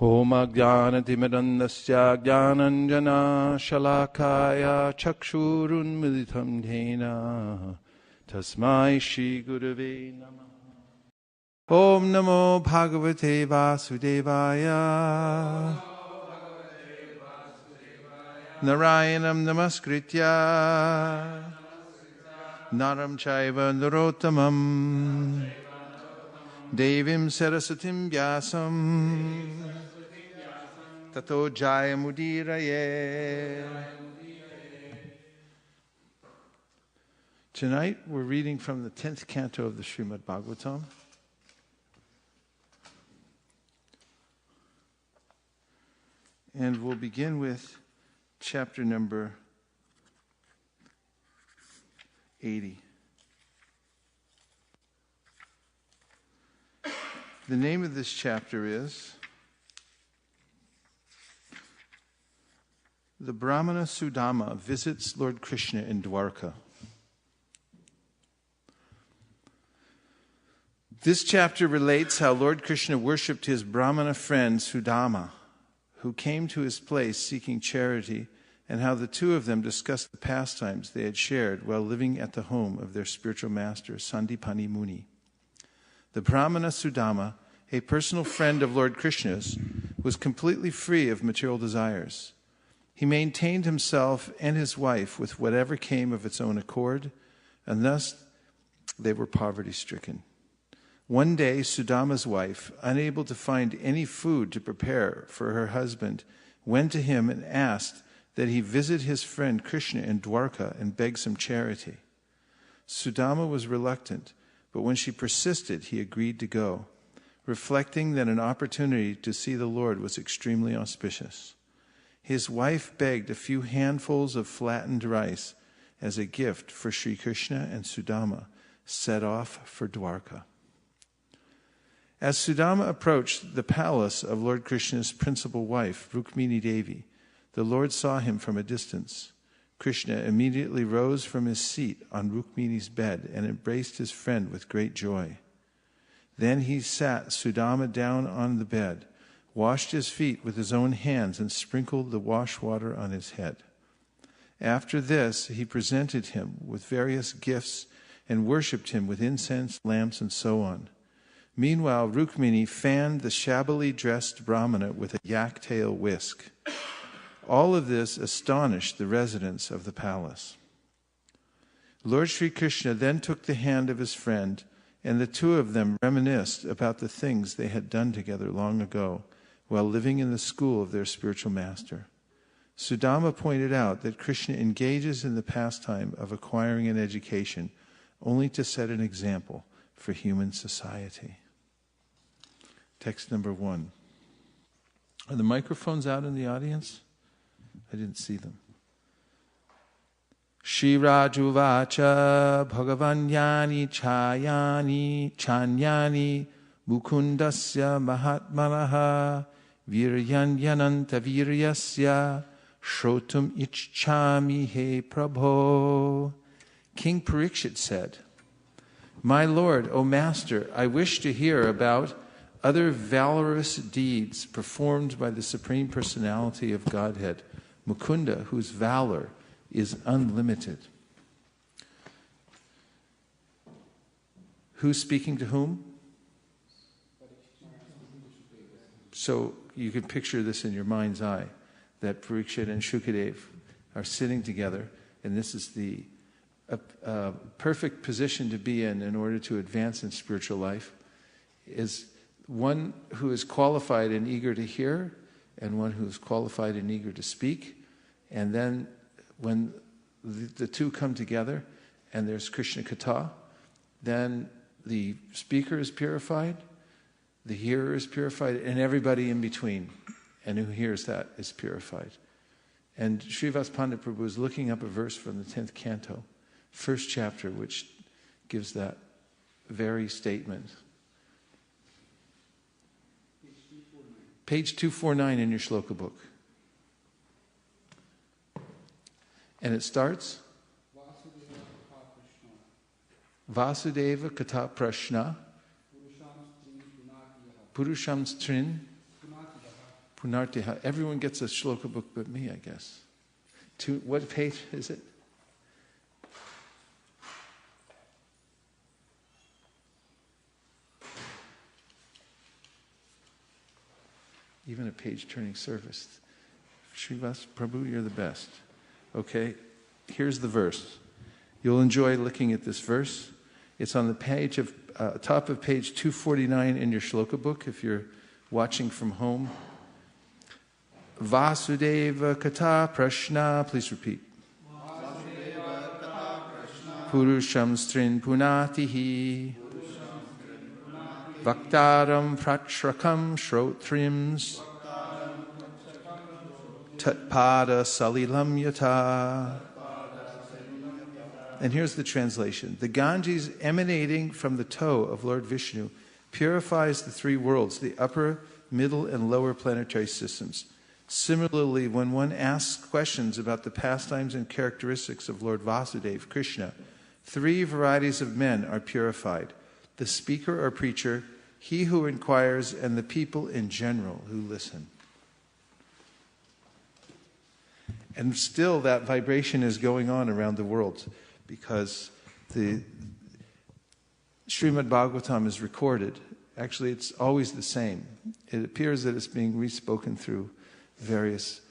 Om Ajnanatimidandasya Jnananjana Shalakaya Chakshurun Militam Dhena Tasmai Shri Gurave Namah. Om Namo Bhagavate Vasudevaya Narayanam Namaskritya Naram Chaiva Narottamam Devim Sarasatim Vyasam Tato Jayamudiraye. Tonight we're reading from the 10th canto of the Srimad Bhagavatam. And we'll begin with chapter number 80. The name of this chapter is The Brahmana Sudhama Visits Lord Krishna in Dwarka. This chapter relates how Lord Krishna worshipped his Brahmana friend Sudhama, who came to his place seeking charity, and how the two of them discussed the pastimes they had shared while living at the home of their spiritual master, Sandipani Muni. The Brahmana Sudhama, a personal friend of Lord Krishna's, was completely free of material desires. He maintained himself and his wife with whatever came of its own accord, and thus they were poverty-stricken. One day, Sudama's wife, unable to find any food to prepare for her husband, went to him and asked that he visit his friend Krishna in Dwarka and beg some charity. Sudama was reluctant, but when she persisted, he agreed to go, reflecting that an opportunity to see the Lord was extremely auspicious. His wife begged a few handfuls of flattened rice as a gift for Sri Krishna, and Sudama set off for Dwarka. As Sudama approached the palace of Lord Krishna's principal wife, Rukmini Devi, the Lord saw him from a distance. Krishna immediately rose from his seat on Rukmini's bed and embraced his friend with great joy. Then he sat Sudama down on the bed, washed his feet with his own hands, and sprinkled the wash water on his head. After this, he presented him with various gifts and worshipped him with incense, lamps, and so on. Meanwhile, Rukmini fanned the shabbily dressed Brahmana with a yak-tail whisk. All of this astonished the residents of the palace. Lord Sri Krishna then took the hand of his friend, and the two of them reminisced about the things they had done together long ago while living in the school of their spiritual master. Sudama pointed out that Krishna engages in the pastime of acquiring an education only to set an example for human society. Text number 1. Are the microphones out in the audience? I didn't see them. Shri Rajuvacha Bhagavanyani Chayani Chanyani Mukundasya Mahatmanaha Viryanyananta Viryasya Shrotum Ichchami He Prabho. King Parikshit said, "My Lord, O Master, I wish to hear about other valorous deeds performed by the Supreme Personality of Godhead, Mukunda, whose valor is unlimited." Who's speaking to whom? So you can picture this in your mind's eye, that Parikshit and Shukadev are sitting together, and this is the perfect position to be in order to advance in spiritual life, is one who is qualified and eager to hear, and one who is qualified and eager to speak. And then when the two come together and there's Krishna Katha, then the speaker is purified, the hearer is purified, and everybody in between and who hears that is purified. And Srivas Pandit Prabhu is looking up a verse from the 10th canto, first chapter, which gives that very statement. Page 249 in your shloka book. And it starts, Vasudeva Katha Prashna Purusham Strin Punartiha. Everyone gets a shloka book but me, I guess. What page is it? Even a page-turning service. Srivas Prabhu, you're the best. Okay, here's the verse. You'll enjoy looking at this verse. It's on the page of top of page 249 in your shloka book if you're watching from home. Vasudeva Kata Prashna. Please repeat. Vasudeva Kata Prashna. Purusham Strin Punatihi. Vaktaram Pratshrakam Shrotrims. Tatpada Salilam Yata. And here's the translation. The Ganges emanating from the toe of Lord Vishnu purifies the three worlds, the upper, middle, and lower planetary systems. Similarly, when one asks questions about the pastimes and characteristics of Lord Vasudeva, Krishna, three varieties of men are purified. The speaker or preacher, he who inquires, and the people in general who listen. And still that vibration is going on around the world because the Srimad Bhagavatam is recorded. Actually, it's always the same. It appears that it's being respoken through various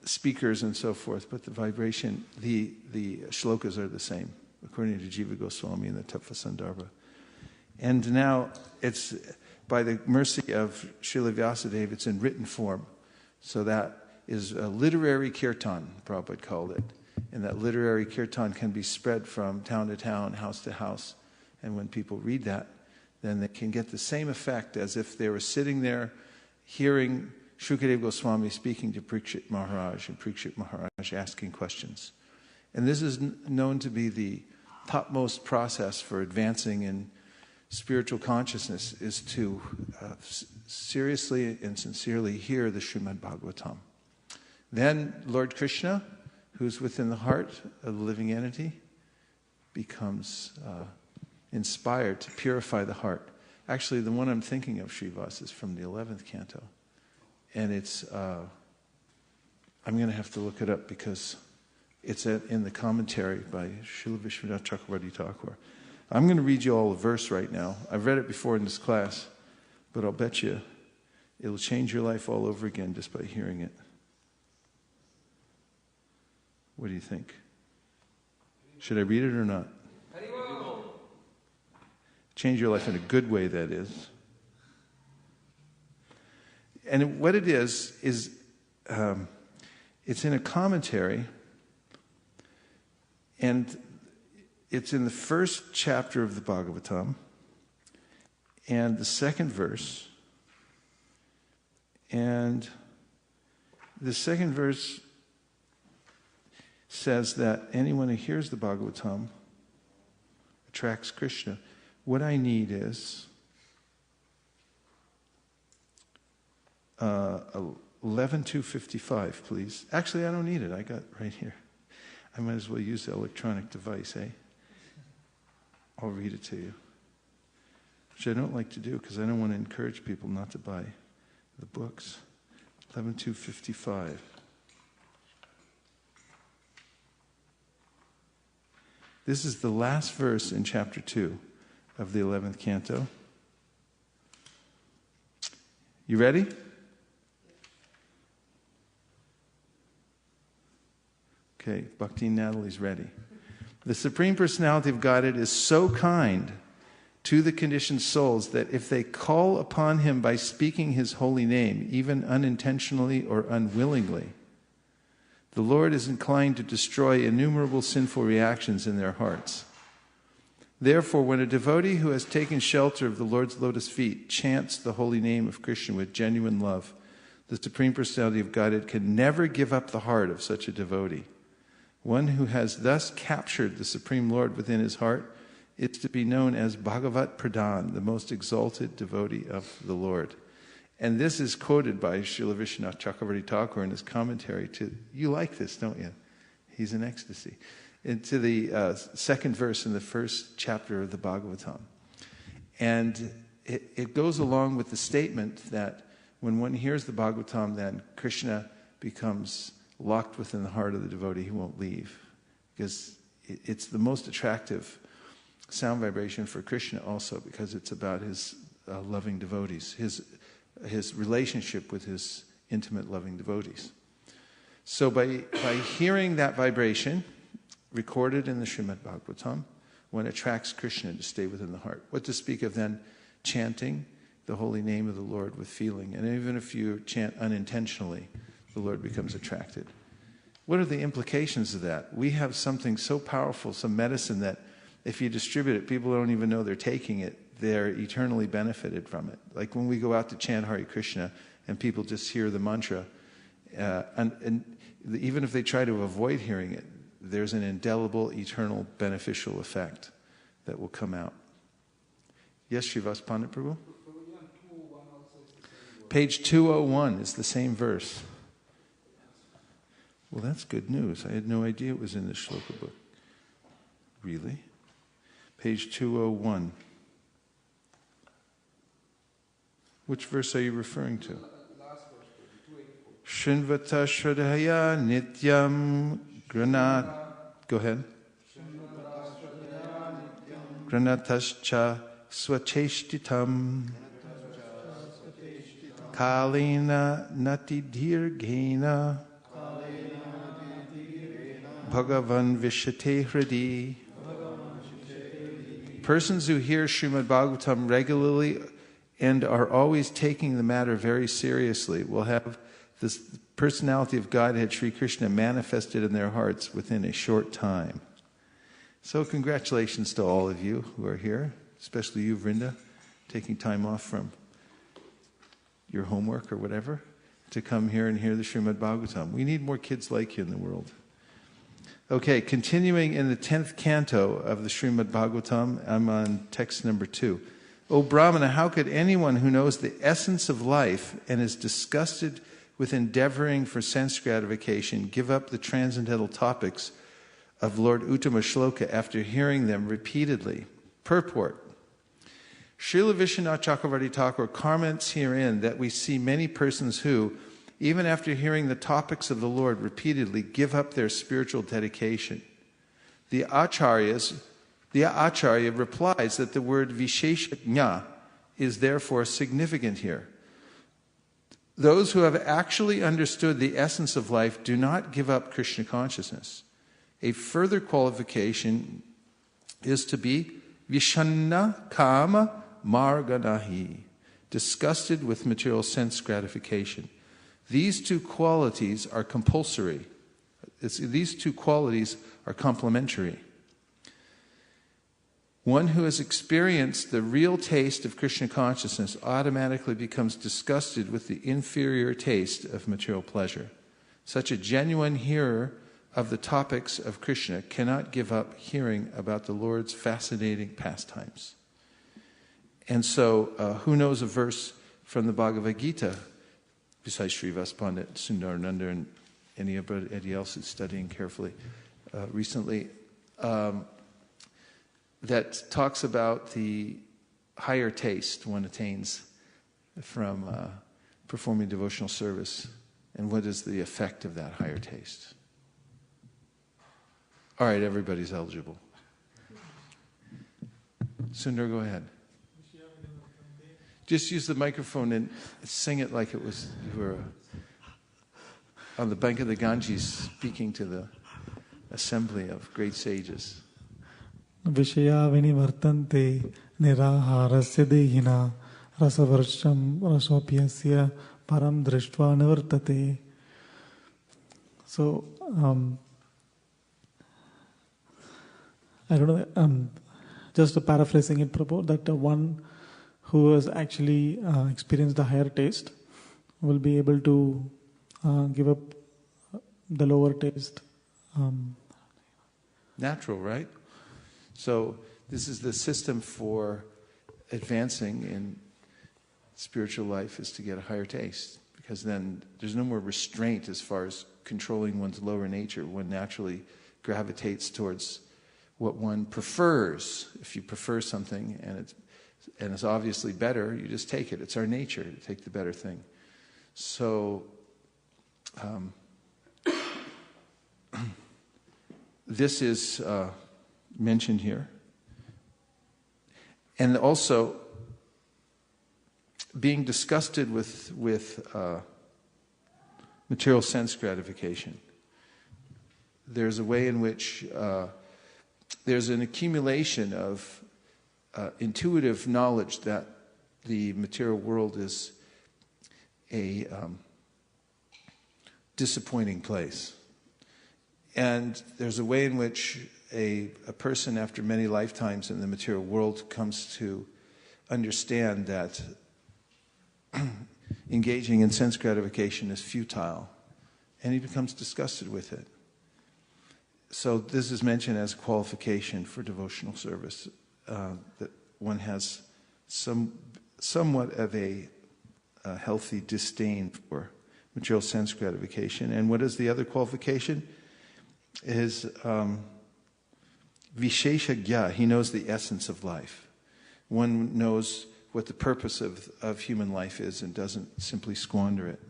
speakers and so forth, but the vibration, the shlokas are the same, according to Jiva Goswami in the Tattva Sandarbha. And now it's, by the mercy of Srila Vyasadeva, it's in written form. So that is a literary kirtan, Prabhupada called it. And that literary kirtan can be spread from town to town, house to house. And when people read that, then they can get the same effect as if they were sitting there hearing Shukadeva Goswami speaking to Parikshit Maharaj and Parikshit Maharaj asking questions. And this is known to be the topmost process for advancing in spiritual consciousness, is to seriously and sincerely hear the Srimad Bhagavatam. Then Lord Krishna, who's within the heart of the living entity, becomes inspired to purify the heart. Actually, the one I'm thinking of, Srivas, is from the 11th canto. And it's, I'm going to have to look it up because it's in the commentary by Srila Vishwanath Chakravarti Thakur. I'm going to read you all a verse right now. I've read it before in this class, but I'll bet you it'll change your life all over again just by hearing it. What do you think? Should I read it or not? Change your life in a good way, that is. And what it is it's in a commentary, and it's in the first chapter of the Bhagavatam, and the second verse. And the second verse says that anyone who hears the Bhagavatam attracts Krishna. What I need is 11:255, please. Actually, I don't need it. I got it right here. I might as well use the electronic device, eh? I'll read it to you. Which I don't like to do because I don't want to encourage people not to buy the books. 11:255. This is the last verse in chapter 2 of the 11th canto. You ready? Okay, Bhakti Natalie's ready. The Supreme Personality of Godhead is so kind to the conditioned souls that if they call upon Him by speaking His holy name, even unintentionally or unwillingly, the Lord is inclined to destroy innumerable sinful reactions in their hearts. Therefore, when a devotee who has taken shelter of the Lord's lotus feet chants the holy name of Krishna with genuine love, the Supreme Personality of Godhead can never give up the heart of such a devotee. One who has thus captured the Supreme Lord within his heart is to be known as Bhagavat Pradhan, the most exalted devotee of the Lord. And this is quoted by Srila Vishwanath Chakravarti Thakur in his commentary to, you like this, don't you? He's in ecstasy. Into the second verse in the first chapter of the Bhagavatam. And it goes along with the statement that When one hears the Bhagavatam, then Krishna becomes locked within the heart of the devotee. He won't leave, because it's the most attractive sound vibration for Krishna also, because it's about his loving devotees, his relationship with his intimate loving devotees. So by hearing that vibration recorded in the Srimad Bhagavatam, one attracts Krishna to stay within the heart. What to speak of then chanting the holy name of the Lord with feeling. And even if you chant unintentionally, the Lord becomes attracted. What are the implications of that? We have something so powerful, some medicine that if you distribute it, people don't even know they're taking it. They're eternally benefited from it. Like when we go out to chant Hare Krishna and people just hear the mantra, and even if they try to avoid hearing it, there's an indelible, eternal, beneficial effect that will come out. Yes, Srivas Pandit Prabhu? Page 201 is the same verse. Well, that's good news. I had no idea it was in the shloka book. Really? Page 201. Which verse are you referring to? Shinvata Shradhaya Nityam Granat. Go ahead. Granatascha Swacheshtitam Kalina Natidirgena Bhagavan Vishate Hridi. Persons who hear Srimad Bhagavatam regularly and are always taking the matter very seriously will have this personality of Godhead, Sri Krishna, manifested in their hearts within a short time. So congratulations to all of you who are here, especially you, Vrinda, taking time off from your homework or whatever to come here and hear the Srimad Bhagavatam. We need more kids like you in the world. Okay, continuing in the 10th canto of the Srimad Bhagavatam, I'm on text number 2. O Brahmana, how could anyone who knows the essence of life and is disgusted with endeavoring for sense gratification give up the transcendental topics of Lord Uttama Shloka after hearing them repeatedly? Purport. Srila Vishwanath Chakravarti Thakur comments herein that we see many persons who, even after hearing the topics of the Lord repeatedly, give up their spiritual dedication. The Acharya replies that the word Visheshajna is therefore significant here. Those who have actually understood the essence of life do not give up Krishna consciousness. A further qualification is to be Vishanna Kama Marganahi, disgusted with material sense gratification. These two qualities are compulsory. These two qualities are complementary. One who has experienced the real taste of Krishna consciousness automatically becomes disgusted with the inferior taste of material pleasure. Such a genuine hearer of the topics of Krishna cannot give up hearing about the Lord's fascinating pastimes. And so, who knows a verse from the Bhagavad Gita, besides Srivas Pandit, Sundarananda, and anybody else who's studying carefully recently, that talks about the higher taste one attains from performing devotional service, and what is the effect of that higher taste. All right, everybody's eligible. Sundar, go ahead. Just use the microphone and sing it like it was you were on the bank of the Ganges speaking to the assembly of great sages. Vishaya vinivartante niraharasya dehina rasavarsham rasopyasya param drishtva nivartate. So, I don't know, just paraphrasing it, Prabhu, that one who has actually experienced the higher taste will be able to give up the lower taste. Natural, right? So this is the system for advancing in spiritual life, is to get a higher taste, because then there's no more restraint as far as controlling one's lower nature. One naturally gravitates towards what one prefers. If you prefer something and it's obviously better, you just take it. It's our nature to take the better thing. So, this is mentioned here. And also, being disgusted with material sense gratification. There's a way in which there's an accumulation of intuitive knowledge that the material world is a disappointing place. And there's a way in which a person after many lifetimes in the material world comes to understand that engaging in sense gratification is futile, and he becomes disgusted with it. So this is mentioned as a qualification for devotional service, that one has somewhat of a healthy disdain for material sense gratification. And what is the other qualification? Is Vaisesika. He knows the essence of life. One knows what the purpose of human life is and doesn't simply squander it.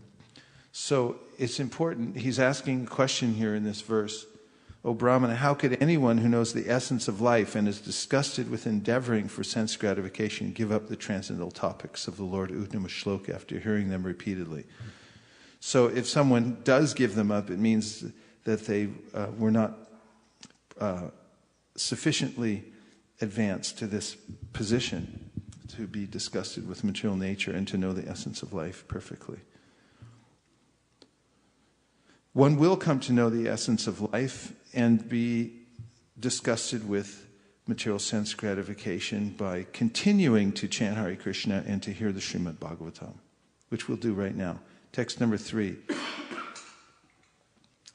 So it's important. He's asking a question here in this verse. O Brahmana, how could anyone who knows the essence of life and is disgusted with endeavoring for sense gratification give up the transcendental topics of the Lord Uttama Shloka after hearing them repeatedly? So if someone does give them up, it means that they were not sufficiently advanced to this position to be disgusted with material nature and to know the essence of life perfectly. One will come to know the essence of life and be disgusted with material sense gratification by continuing to chant Hare Krishna and to hear the Srimad Bhagavatam, which we'll do right now. Text number 3.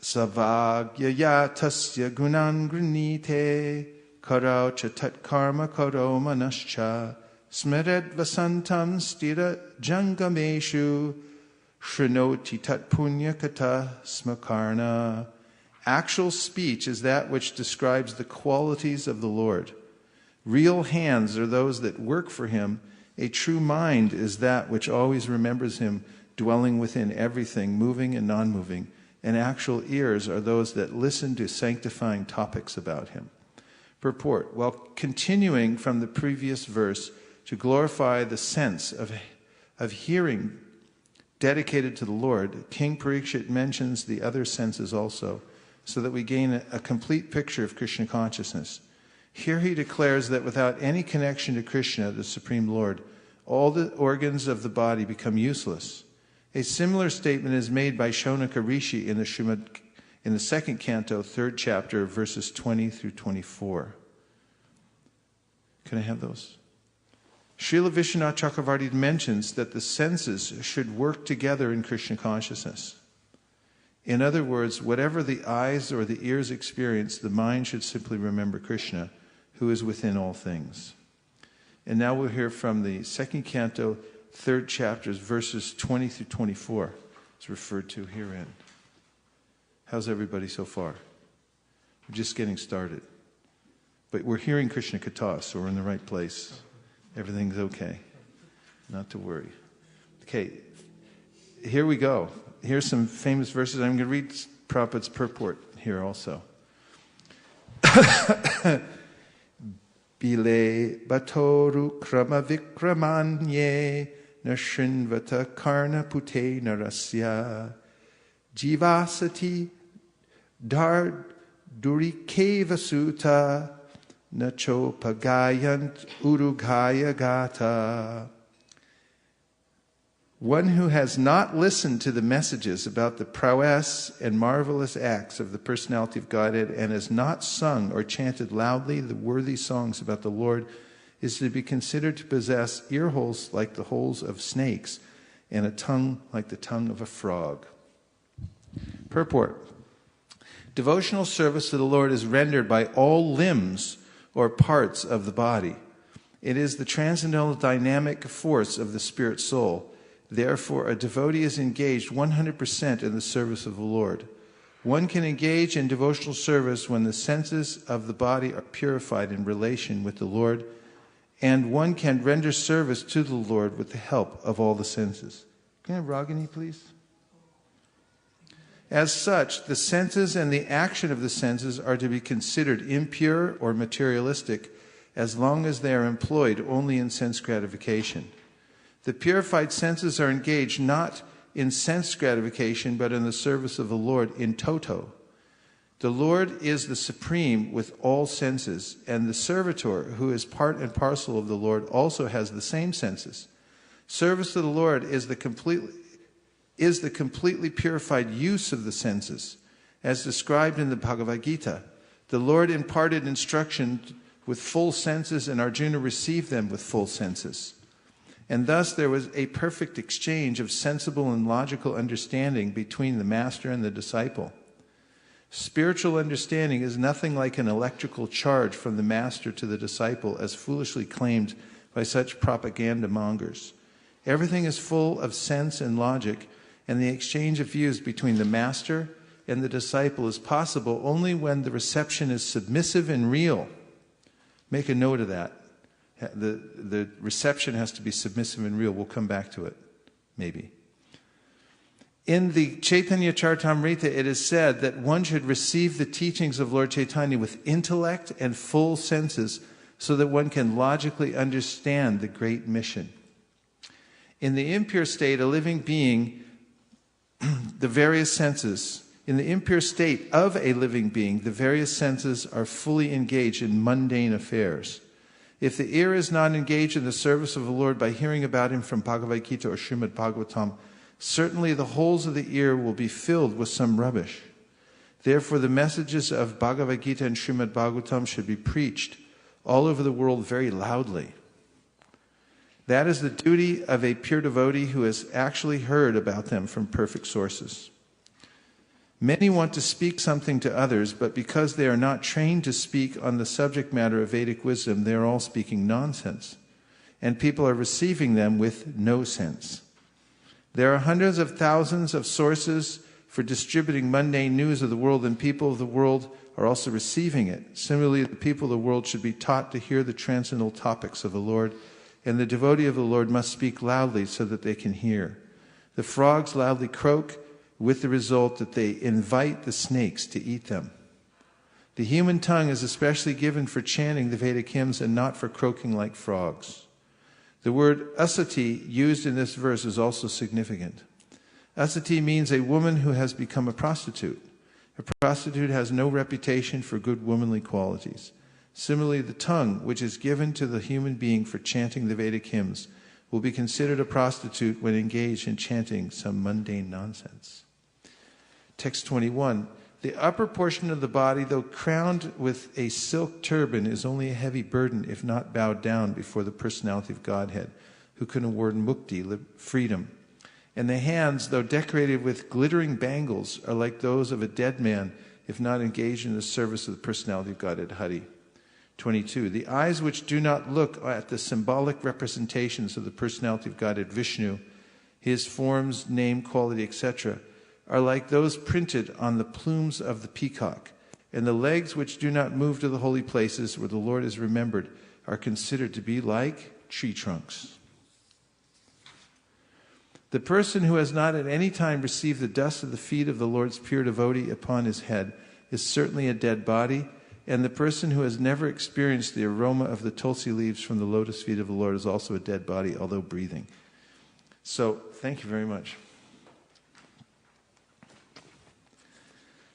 Savagyaya tasya gunan granite karau cha tat karma karo manascha smered vasantam stira jangameshu shrinoti tat punya kata smakarna. Actual speech is that which describes the qualities of the Lord. Real hands are those that work for him. A true mind is that which always remembers him, dwelling within everything, moving and non-moving. And actual ears are those that listen to sanctifying topics about him. Purport. While continuing from the previous verse to glorify the sense of hearing dedicated to the Lord, King Parikshit mentions the other senses also, so that we gain a complete picture of Krishna consciousness. Here he declares that without any connection to Krishna, the Supreme Lord, all the organs of the body become useless. A similar statement is made by Shonaka Rishi in the second canto, third chapter, verses 20 through 24. Can I have those? Srila Vishwanath Chakravarti mentions that the senses should work together in Krishna consciousness. In other words, whatever the eyes or the ears experience, the mind should simply remember Krishna, who is within all things. And now we'll hear from the second canto, third chapters, verses 20 through 24. It's referred to herein. How's everybody so far? We're just getting started. But we're hearing Krishna Katha, so we're in the right place. Everything's okay. Not to worry. Okay, here we go. Here's some famous verses. I'm going to read Prabhupada's purport here also. Bile batoru krama vikramanye nashinvata karna pute narasya jivasati dar durikeva sutta nacho pagayant urugaya gata. One who has not listened to the messages about the prowess and marvelous acts of the personality of Godhead and has not sung or chanted loudly the worthy songs about the Lord is to be considered to possess ear holes like the holes of snakes and a tongue like the tongue of a frog. Purport. Devotional service to the Lord is rendered by all limbs or parts of the body. It is the transcendental dynamic force of the spirit soul. Therefore, a devotee is engaged 100% in the service of the Lord. One can engage in devotional service when the senses of the body are purified in relation with the Lord, and one can render service to the Lord with the help of all the senses. Can I have Ragini, please? As such, the senses and the action of the senses are to be considered impure or materialistic as long as they are employed only in sense gratification. The purified senses are engaged not in sense gratification but in the service of the Lord in toto. The Lord is the supreme with all senses, and the servitor, who is part and parcel of the Lord, also has the same senses. Service to the Lord is the completely purified use of the senses, as described in the Bhagavad Gita. The Lord imparted instruction with full senses, and Arjuna received them with full senses. And thus there was a perfect exchange of sensible and logical understanding between the master and the disciple. Spiritual understanding is nothing like an electrical charge from the master to the disciple, as foolishly claimed by such propaganda mongers. Everything is full of sense and logic, and the exchange of views between the master and the disciple is possible only when the reception is submissive and real. Make a note of that. The reception has to be submissive and real. We'll come back to it, maybe. In the Chaitanya Charitamrita, it is said that one should receive the teachings of Lord Chaitanya with intellect and full senses so that one can logically understand the great mission. In the impure state, a living being, the various senses, in the impure state of a living being, the various senses are fully engaged in mundane affairs. If the ear is not engaged in the service of the Lord by hearing about Him from Bhagavad Gita or Srimad Bhagavatam, certainly the holes of the ear will be filled with some rubbish. Therefore, the messages of Bhagavad Gita and Srimad Bhagavatam should be preached all over the world very loudly. That is the duty of a pure devotee who has actually heard about them from perfect sources. Many want to speak something to others, but because they are not trained to speak on the subject matter of Vedic wisdom, they are all speaking nonsense, and people are receiving them with no sense. There are hundreds of thousands of sources for distributing mundane news of the world, and people of the world are also receiving it. Similarly, the people of the world should be taught to hear the transcendental topics of the Lord, and the devotee of the Lord must speak loudly so that they can hear. The frogs loudly croak, with the result that they invite the snakes to eat them. The human tongue is especially given for chanting the Vedic hymns and not for croaking like frogs. The word asati used in this verse is also significant. Asati means a woman who has become a prostitute. A prostitute has no reputation for good womanly qualities. Similarly, the tongue, which is given to the human being for chanting the Vedic hymns, will be considered a prostitute when engaged in chanting some mundane nonsense. Text 21. The upper portion of the body, though crowned with a silk turban, is only a heavy burden if not bowed down before the personality of Godhead, who can award mukti, freedom. And the hands, though decorated with glittering bangles, are like those of a dead man if not engaged in the service of the personality of Godhead, Hari. 22. The eyes which do not look at the symbolic representations of the personality of Godhead, Vishnu, His forms, name, quality, etc., are like those printed on the plumes of the peacock, and the legs which do not move to the holy places where the Lord is remembered are considered to be like tree trunks. The person who has not at any time received the dust of the feet of the Lord's pure devotee upon his head is certainly a dead body, and the person who has never experienced the aroma of the tulsi leaves from the lotus feet of the Lord is also a dead body, although breathing. So, thank you very much.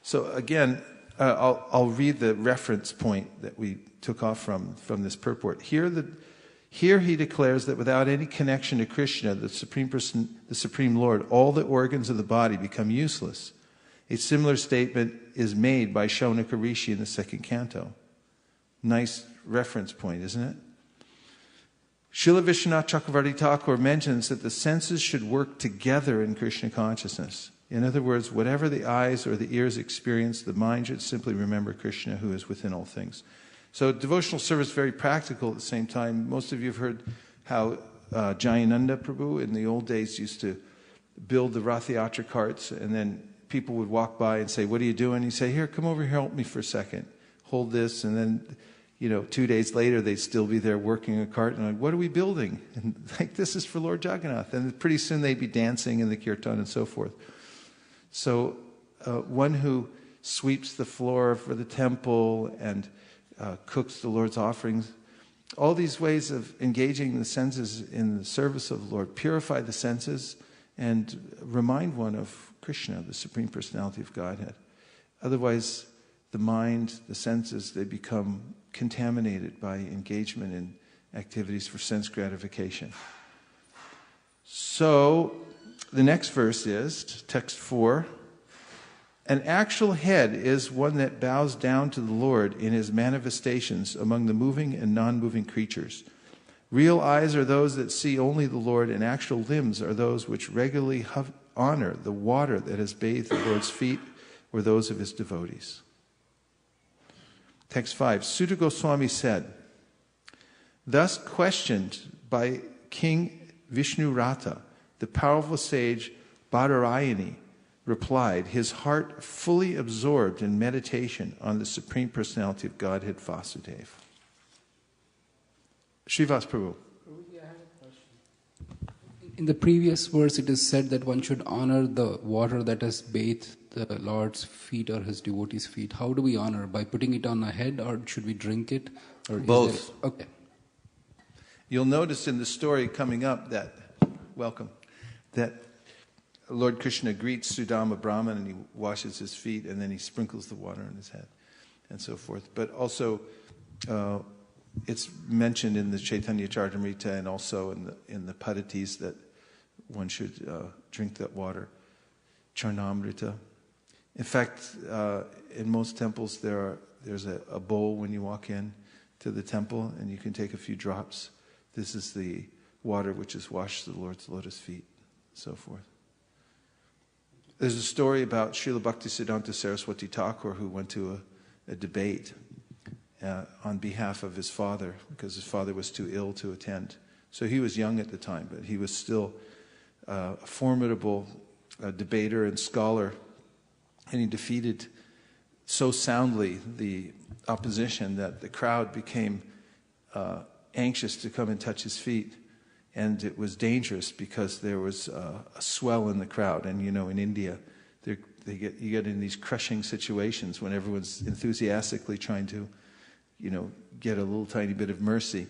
So again, I'll read the reference point that we took off from this purport. Here he declares that without any connection to Krishna, the Supreme Person, the Supreme Lord, all the organs of the body become useless. A similar statement is made by Shaunaka Rishi in the second canto. Nice reference point, isn't it? Srila Vishwanath Chakravarti Thakur mentions that the senses should work together in Krishna consciousness. In other words, whatever the eyes or the ears experience, the mind should simply remember Krishna, who is within all things. So devotional service is very practical at the same time. Most of you have heard how Jayananda Prabhu in the old days used to build the Rath Yatra carts, and then people would walk by and say, "What are you doing?" He'd say, "Here, come over here, help me for a second. Hold this." And then 2 days later, they'd still be there working a cart. And like, what are we building? And like, this is for Lord Jagannath. And pretty soon they'd be dancing in the kirtan and so forth. So one who sweeps the floor for the temple and cooks the Lord's offerings, all these ways of engaging the senses in the service of the Lord purify the senses and remind one of Krishna, the Supreme Personality of Godhead. Otherwise, the mind, the senses, they become contaminated by engagement in activities for sense gratification. So, the next verse is, text 4, an actual head is one that bows down to the Lord in his manifestations among the moving and non-moving creatures. Real eyes are those that see only the Lord, and actual limbs are those which regularly honor the water that has bathed the Lord's feet or those of his devotees. Text 5, Sutta Goswami said, thus questioned by King Vishnurata, the powerful sage Badarayani replied, his heart fully absorbed in meditation on the Supreme Personality of Godhead Vasudeva. Srivas Prabhu. I have a question. In the previous verse, it is said that one should honor the water that has bathed the Lord's feet or his devotees' feet. How do we honor? By putting it on our head, or should we drink it? Or both. Okay. You'll notice in the story coming up that, that Lord Krishna greets Sudhama Brahmana and he washes his feet and then he sprinkles the water on his head and so forth. But also, it's mentioned in the Chaitanya Charitamrita and also in the Padatis that one should drink that water. Charnamrita. In fact, in most temples there's a bowl when you walk in to the temple and you can take a few drops. This is the water which has washed the Lord's lotus feet, so forth. There's a story about Srila Bhaktisiddhanta Saraswati Thakur who went to a debate on behalf of his father because his father was too ill to attend. So he was young at the time, but he was still a formidable debater and scholar, and he defeated so soundly the opposition that the crowd became anxious to come and touch his feet. And it was dangerous because there was a swell in the crowd. And in India, you get in these crushing situations when everyone's enthusiastically trying to, get a little tiny bit of mercy.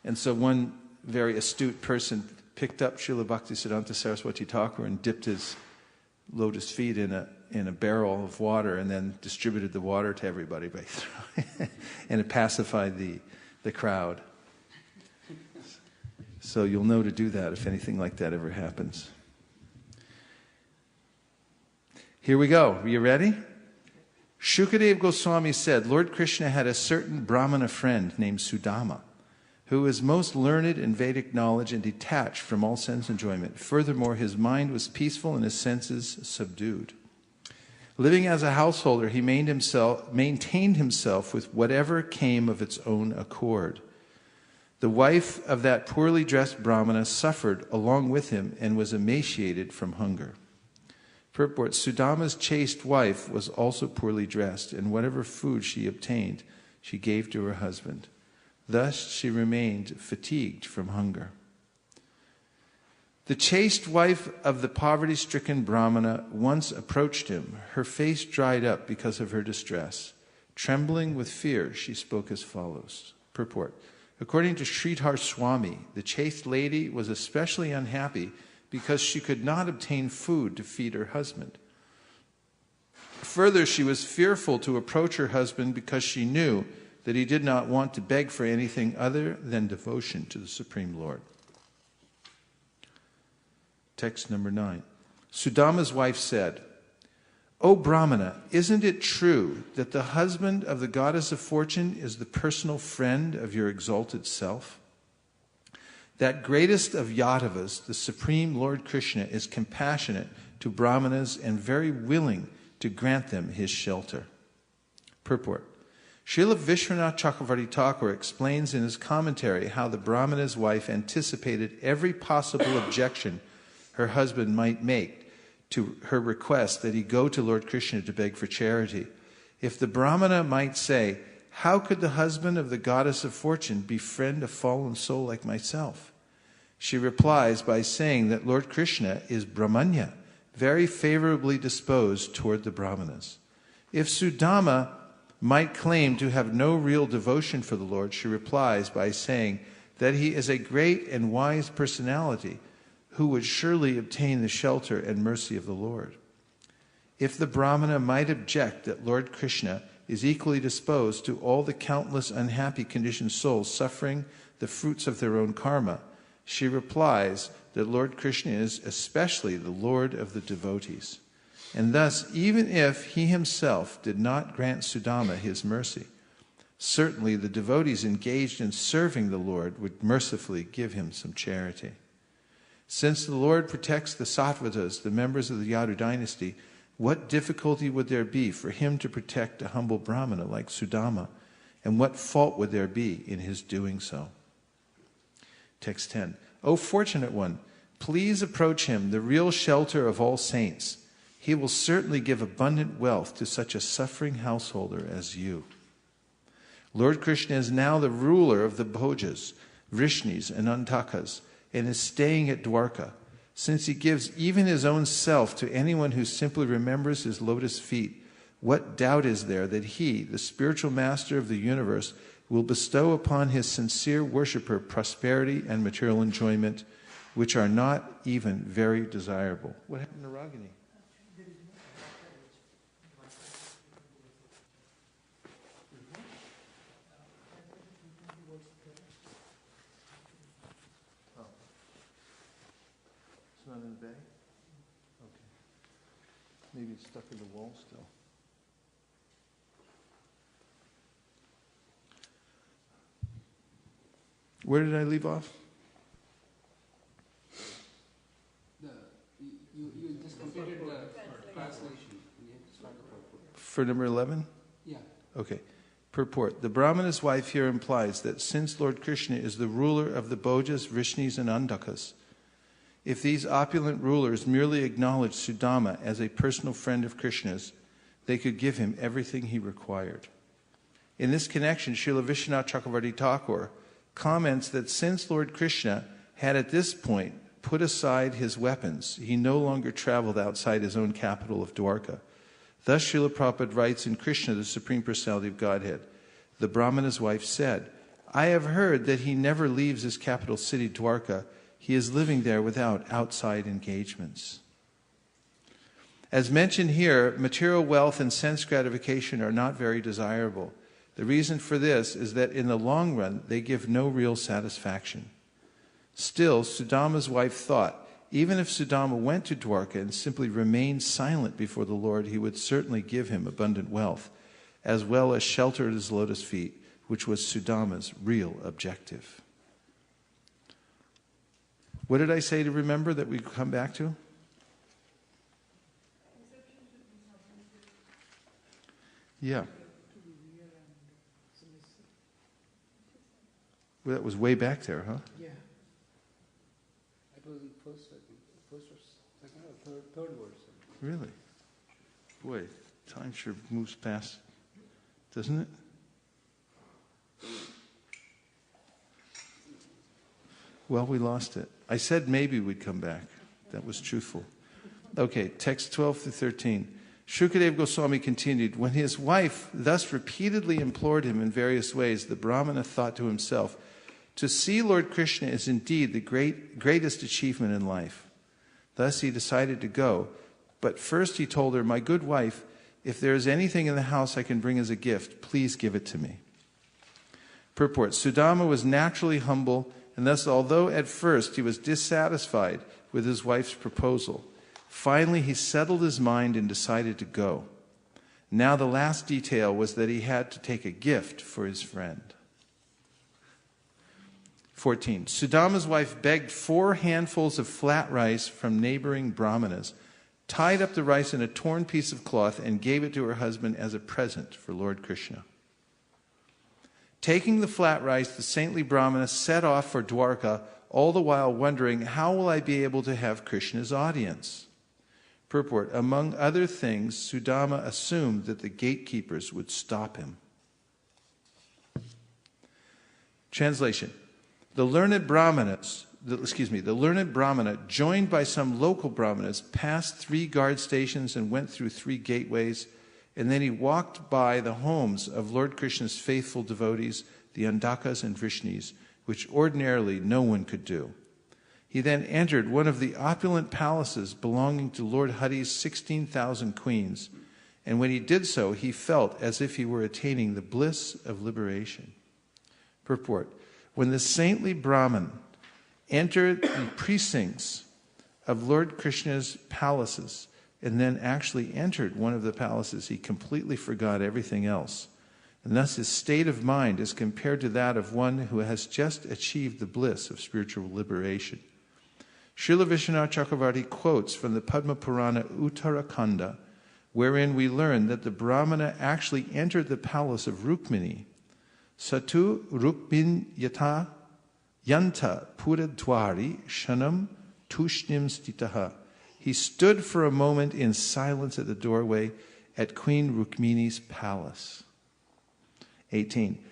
And so one very astute person picked up Srila Bhaktisiddhanta Saraswati Thakur and dipped his lotus feet in a barrel of water and then distributed the water to everybody by throwing and it pacified the crowd. So you'll know to do that if anything like that ever happens. Here we go. Are you ready? Shukadeva Goswami said, Lord Krishna had a certain Brahmana friend named Sudhama, who was most learned in Vedic knowledge and detached from all sense enjoyment. Furthermore, his mind was peaceful and his senses subdued. Living as a householder, he maintained himself with whatever came of its own accord. The wife of that poorly dressed Brahmana suffered along with him and was emaciated from hunger. Purport, Sudhama's chaste wife was also poorly dressed, and whatever food she obtained, she gave to her husband. Thus she remained fatigued from hunger. The chaste wife of the poverty-stricken Brahmana once approached him. Her face dried up because of her distress. Trembling with fear, she spoke as follows. Purport, according to Sridhar Swami, the chaste lady was especially unhappy because she could not obtain food to feed her husband. Further, she was fearful to approach her husband because she knew that he did not want to beg for anything other than devotion to the Supreme Lord. Text number 9. Sudhama's wife said, O Brahmana, isn't it true that the husband of the goddess of fortune is the personal friend of your exalted self? That greatest of Yadavas, the Supreme Lord Krishna, is compassionate to Brahmanas and very willing to grant them his shelter. Purport. Srila Vishwanath Chakravarti Thakur explains in his commentary how the Brahmana's wife anticipated every possible objection her husband might make to her request that he go to Lord Krishna to beg for charity. If the Brahmana might say, How could the husband of the goddess of fortune befriend a fallen soul like myself? She replies by saying that Lord Krishna is Brahmana, very favorably disposed toward the Brahmanas. If Sudhama might claim to have no real devotion for the Lord, she replies by saying that he is a great and wise personality who would surely obtain the shelter and mercy of the Lord. If the Brahmana might object that Lord Krishna is equally disposed to all the countless unhappy conditioned souls suffering the fruits of their own karma, she replies that Lord Krishna is especially the Lord of the devotees. And thus, even if he himself did not grant Sudhama his mercy, certainly the devotees engaged in serving the Lord would mercifully give him some charity. Since the Lord protects the Sattvatas, the members of the Yadu dynasty, what difficulty would there be for him to protect a humble Brahmana like Sudhama? And what fault would there be in his doing so? Text 10. O fortunate one, please approach him, the real shelter of all saints. He will certainly give abundant wealth to such a suffering householder as you. Lord Krishna is now the ruler of the Bhojas, Vrishnis, and Antakas, and is staying at Dwarka. Since he gives even his own self to anyone who simply remembers his lotus feet, what doubt is there that he, the spiritual master of the universe, will bestow upon his sincere worshipper prosperity and material enjoyment, which are not even very desirable? What happened to Ragini? Not in the bag? Okay. Maybe it's stuck in the wall still. Where did I leave off? You just completed the translation. For number 11? Yeah. Okay. Purport. The Brahmana's wife here implies that since Lord Krishna is the ruler of the Bhojas, Vrishnis, and Andakas, if these opulent rulers merely acknowledged Sudhama as a personal friend of Krishna's, they could give him everything he required. In this connection, Srila Vishwanath Chakravarti Thakur comments that since Lord Krishna had at this point put aside his weapons, he no longer traveled outside his own capital of Dwarka. Thus Srila Prabhupada writes in Krishna, the Supreme Personality of Godhead, the Brahmana's wife said, I have heard that he never leaves his capital city, Dwarka. He is living there without outside engagements. As mentioned here, material wealth and sense gratification are not very desirable. The reason for this is that in the long run, they give no real satisfaction. Still, Sudhama's wife thought, even if Sudhama went to Dwarka and simply remained silent before the Lord, he would certainly give him abundant wealth, as well as shelter at his lotus feet, which was Sudhama's real objective. What did I say to remember that we come back to? Yeah. Well, that was way back there, huh? Yeah. It was in first or second or third verse. Really? Boy, time sure moves fast, doesn't it? Well, we lost it. I said maybe we'd come back. That was truthful. Okay, text 12 through 13. Shukadeva Goswami continued, when his wife thus repeatedly implored him in various ways, the Brahmana thought to himself, to see Lord Krishna is indeed the greatest achievement in life. Thus he decided to go. But first he told her, my good wife, if there is anything in the house I can bring as a gift, please give it to me. Purport. Sudhama was naturally humble, and thus, although at first he was dissatisfied with his wife's proposal, finally he settled his mind and decided to go. Now the last detail was that he had to take a gift for his friend. 14. Sudhama's wife begged 4 handfuls of flat rice from neighboring Brahmanas, tied up the rice in a torn piece of cloth, and gave it to her husband as a present for Lord Krishna. Taking the flat rice, the saintly Brahmana set off for Dwarka, all the while wondering, how will I be able to have Krishna's audience? Purport. Among other things, Sudhama assumed that the gatekeepers would stop him. Translation. The learned Brahmana, joined by some local Brahmanas, passed 3 guard stations and went through 3 gateways, and then he walked by the homes of Lord Krishna's faithful devotees, the Andakas and Vrishnis, which ordinarily no one could do. He then entered one of the opulent palaces belonging to Lord Hari's 16,000 queens, and when he did so, he felt as if he were attaining the bliss of liberation. Purport. When the saintly Brahman entered the precincts of Lord Krishna's palaces and then actually entered one of the palaces, he completely forgot everything else. And thus his state of mind is compared to that of one who has just achieved the bliss of spiritual liberation. Srila Vishwanath Chakravarti quotes from the Padma Purana Uttarakanda, wherein we learn that the Brahmana actually entered the palace of Rukmini. Satu Rukmin Yata Yanta Puradwari Shanam Tushnim Stitaha. He stood for a moment in silence at the doorway at Queen Rukmini's palace. 18.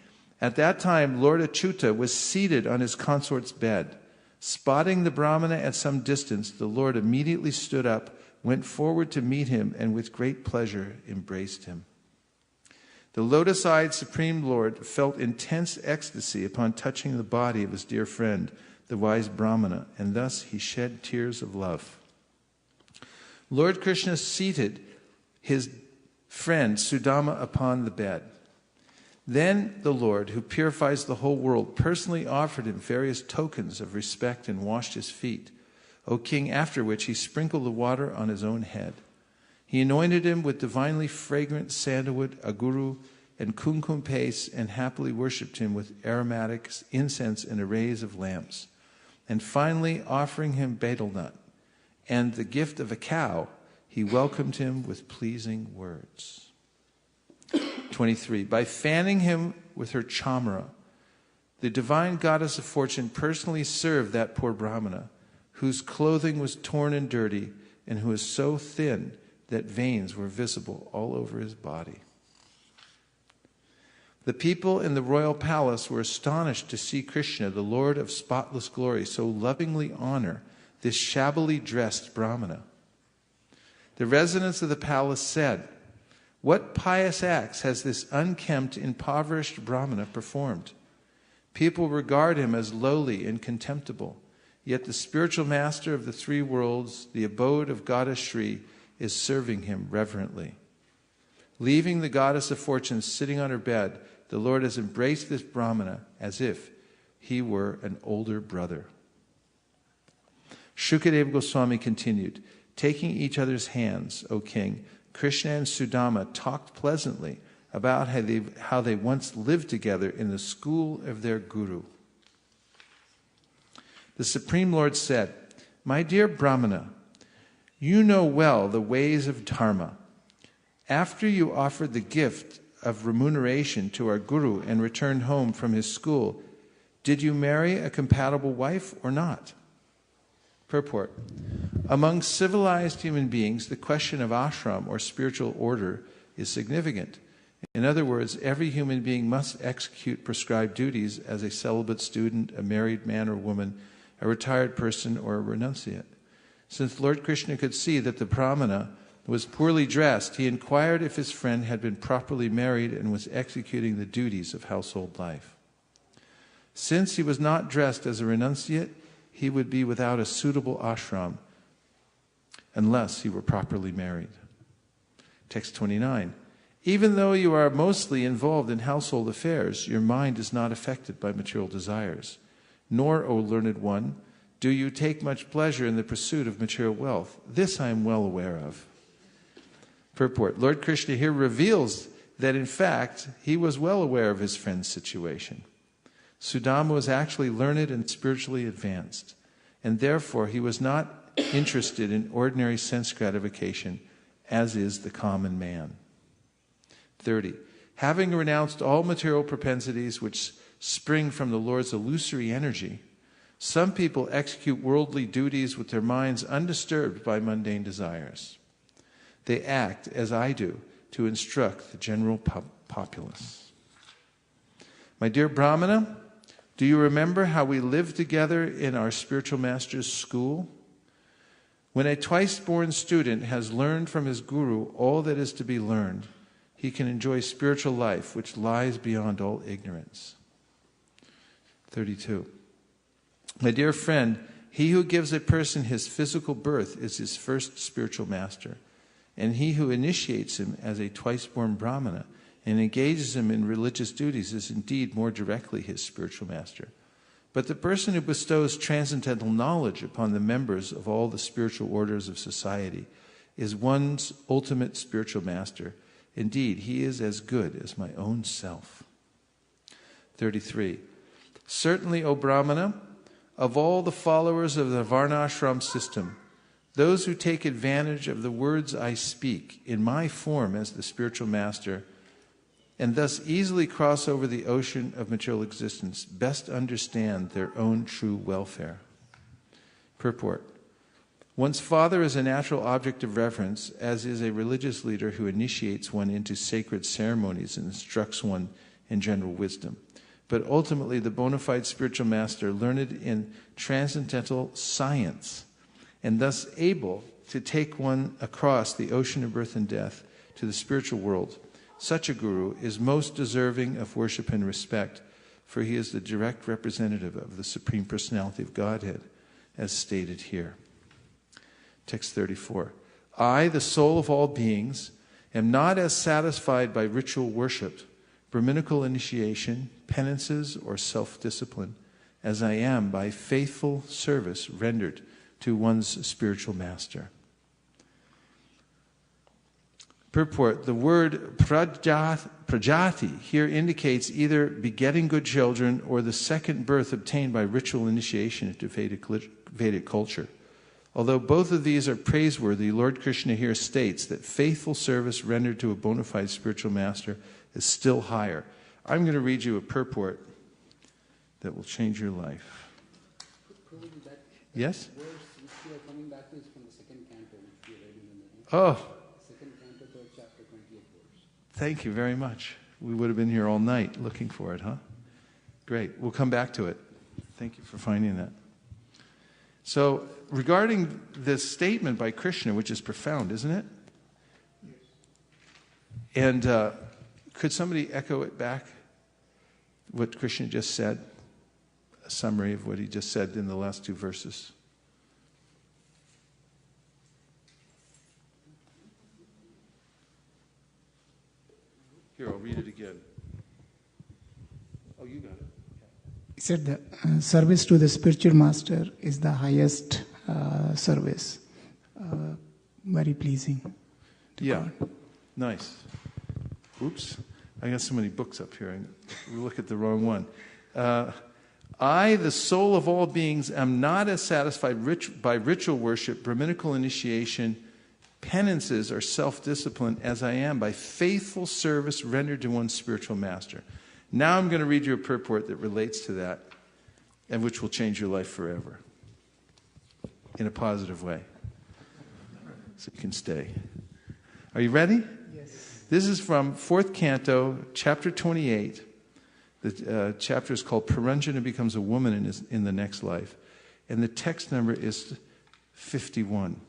At that time, Lord Achyuta was seated on his consort's bed. Spotting the Brahmana at some distance, the Lord immediately stood up, went forward to meet him, and with great pleasure embraced him. The lotus-eyed Supreme Lord felt intense ecstasy upon touching the body of his dear friend, the wise Brahmana, and thus he shed tears of love. Lord Krishna seated his friend Sudhama upon the bed. Then the Lord, who purifies the whole world, personally offered him various tokens of respect and washed his feet, O king, after which he sprinkled the water on his own head. He anointed him with divinely fragrant sandalwood, aguru, and kumkum paste, and happily worshipped him with aromatic incense and arrays of lamps. And finally, offering him betel nut and the gift of a cow, he welcomed him with pleasing words. 23. By fanning him with her chamara, the divine goddess of fortune personally served that poor Brahmana, whose clothing was torn and dirty, and who was so thin that veins were visible all over his body. The people in the royal palace were astonished to see Krishna, the Lord of spotless glory, so lovingly honor this shabbily dressed Brahmana. The residents of the palace said, "What pious acts has this unkempt, impoverished Brahmana performed? People regard him as lowly and contemptible, yet the spiritual master of the 3 worlds, the abode of Goddess Shri, is serving him reverently." Leaving the goddess of fortune sitting on her bed, the Lord has embraced this Brahmana as if he were an older brother. Shukadeva Goswami continued, taking each other's hands, O king, Krishna and Sudhama talked pleasantly about how they once lived together in the school of their guru. The Supreme Lord said, "My dear Brahmana, you know well the ways of dharma. After you offered the gift of remuneration to our guru and returned home from his school, did you marry a compatible wife or not?" Purport. Among civilized human beings, the question of ashram or spiritual order is significant. In other words, every human being must execute prescribed duties as a celibate student, a married man or woman, a retired person, or a renunciate. Since Lord Krishna could see that the Brahmana was poorly dressed, he inquired if his friend had been properly married and was executing the duties of household life. Since he was not dressed as a renunciate, he would be without a suitable ashram unless he were properly married. Text 29. Even though you are mostly involved in household affairs, your mind is not affected by material desires. Nor, O learned one, do you take much pleasure in the pursuit of material wealth. This I am well aware of. Purport. Lord Krishna here reveals that in fact he was well aware of his friend's situation. Sudhama was actually learned and spiritually advanced, and therefore he was not interested in ordinary sense gratification, as is the common man. 30. Having renounced all material propensities which spring from the Lord's illusory energy, some people execute worldly duties with their minds undisturbed by mundane desires. They act, as I do, to instruct the general populace. My dear Brahmana, Do you remember how we lived together in our spiritual master's school? When a twice-born student has learned from his guru all that is to be learned, he can enjoy spiritual life, which lies beyond all ignorance. 32. My dear friend, he who gives a person his physical birth is his first spiritual master, and he who initiates him as a twice-born Brahmana and engages him in religious duties is indeed more directly his spiritual master. But the person who bestows transcendental knowledge upon the members of all the spiritual orders of society is one's ultimate spiritual master. Indeed, he is as good as my own self. 33. Certainly, O Brahmana, of all the followers of the Varnashram system, those who take advantage of the words I speak in my form as the spiritual master and thus easily cross over the ocean of material existence best understand their own true welfare. Purport. One's father is a natural object of reverence, as is a religious leader who initiates one into sacred ceremonies and instructs one in general wisdom. But ultimately, the bona fide spiritual master, learned in transcendental science, and thus able to take one across the ocean of birth and death to the spiritual world, such a guru is most deserving of worship and respect, for he is the direct representative of the Supreme Personality of Godhead, as stated here. Text 34. I, the soul of all beings, am not as satisfied by ritual worship, Brahminical initiation, penances, or self-discipline, as I am by faithful service rendered to one's spiritual master. Purport. The word prajati here indicates either begetting good children or the second birth obtained by ritual initiation into Vedic culture. Although both of these are praiseworthy, Lord Krishna here states that faithful service rendered to a bona fide spiritual master is still higher. I'm going to read you a purport that will change your life. Yes? Verse which we are coming back to is from the second canto, which we read in the meeting. Oh. Second canto, 3rd chapter, 28th verse. Thank you very much. We would have been here all night looking for it, huh? Great. We'll come back to it. Thank you for finding that. So, regarding this statement by Krishna, which is profound, isn't it? And could somebody echo it back, what Krishna just said? A summary of what he just said in the last two verses. Here, I'll read it again. Oh, you got it. He said the service to the spiritual master is the highest service. Very pleasing to God. Nice. Oops. I got so many books up here. We look at the wrong one. I, the soul of all beings, am not as satisfied by ritual worship, Brahminical initiation, penances, or self-discipline as I am by faithful service rendered to one's spiritual master. Now I'm going to read you a purport that relates to that and which will change your life forever in a positive way. So you can stay. Are you ready? Yes. This is from 4th Canto, chapter 28. The chapter is called Puranjana Becomes a Woman in the Next Life. And the text number is 51.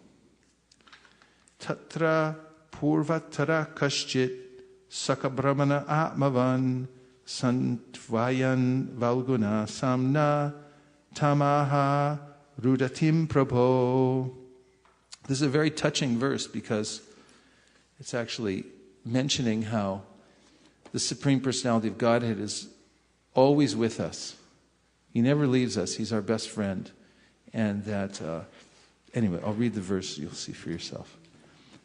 Tatra purvatara kashchit sakabrahmana atmavan santvayan valguna samna tamaha rudatim prabho. This is a very touching verse because it's actually mentioning how the Supreme Personality of Godhead is always with us. He never leaves us. He's our best friend. And that, anyway, I'll read the verse. You'll see for yourself.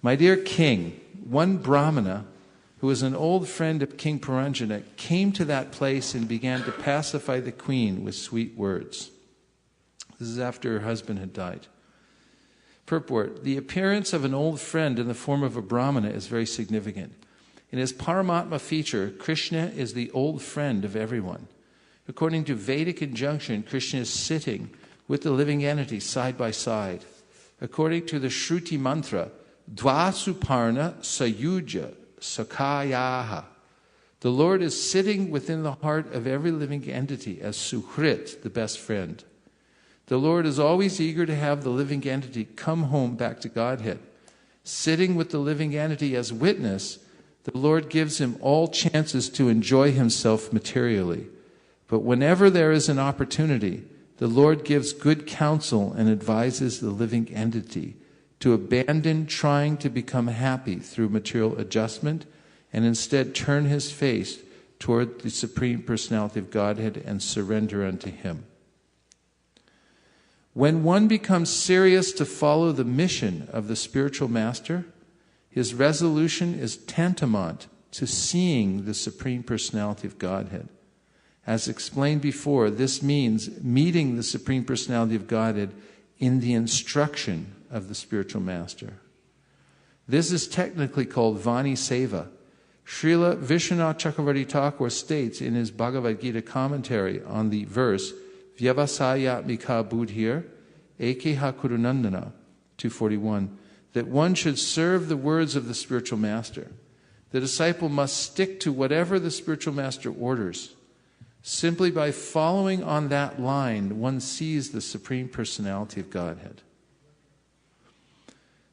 My dear king, one Brahmana, who was an old friend of King Puranjana, came to that place and began to pacify the queen with sweet words. This is after her husband had died. Purport. The appearance of an old friend in the form of a Brahmana is very significant. In his Paramatma feature, Krishna is the old friend of everyone. According to Vedic injunction, Krishna is sitting with the living entity side by side. According to the Shruti mantra, Dvasuparna Sayuja Sakayaha The Lord is sitting within the heart of every living entity as Suhrit, the best friend. The Lord is always eager to have the living entity come home back to Godhead. Sitting with the living entity as witness, the Lord gives him all chances to enjoy himself materially. But whenever there is an opportunity, the Lord gives good counsel and advises the living entity to abandon trying to become happy through material adjustment and instead turn his face toward the Supreme Personality of Godhead and surrender unto him. When one becomes serious to follow the mission of the spiritual master, his resolution is tantamount to seeing the Supreme Personality of Godhead. As explained before, this means meeting the Supreme Personality of Godhead in the instruction of the spiritual master. This is technically called Vaisesika. Srila Vishwanath Chakravarti Thakur states in his Bhagavad Gita commentary on the verse Vyavasayatmika Buddhir Ekeha Kurunandana 241 that one should serve the words of the spiritual master. The disciple must stick to whatever the spiritual master orders. Simply by following on that line, one sees the Supreme Personality of Godhead.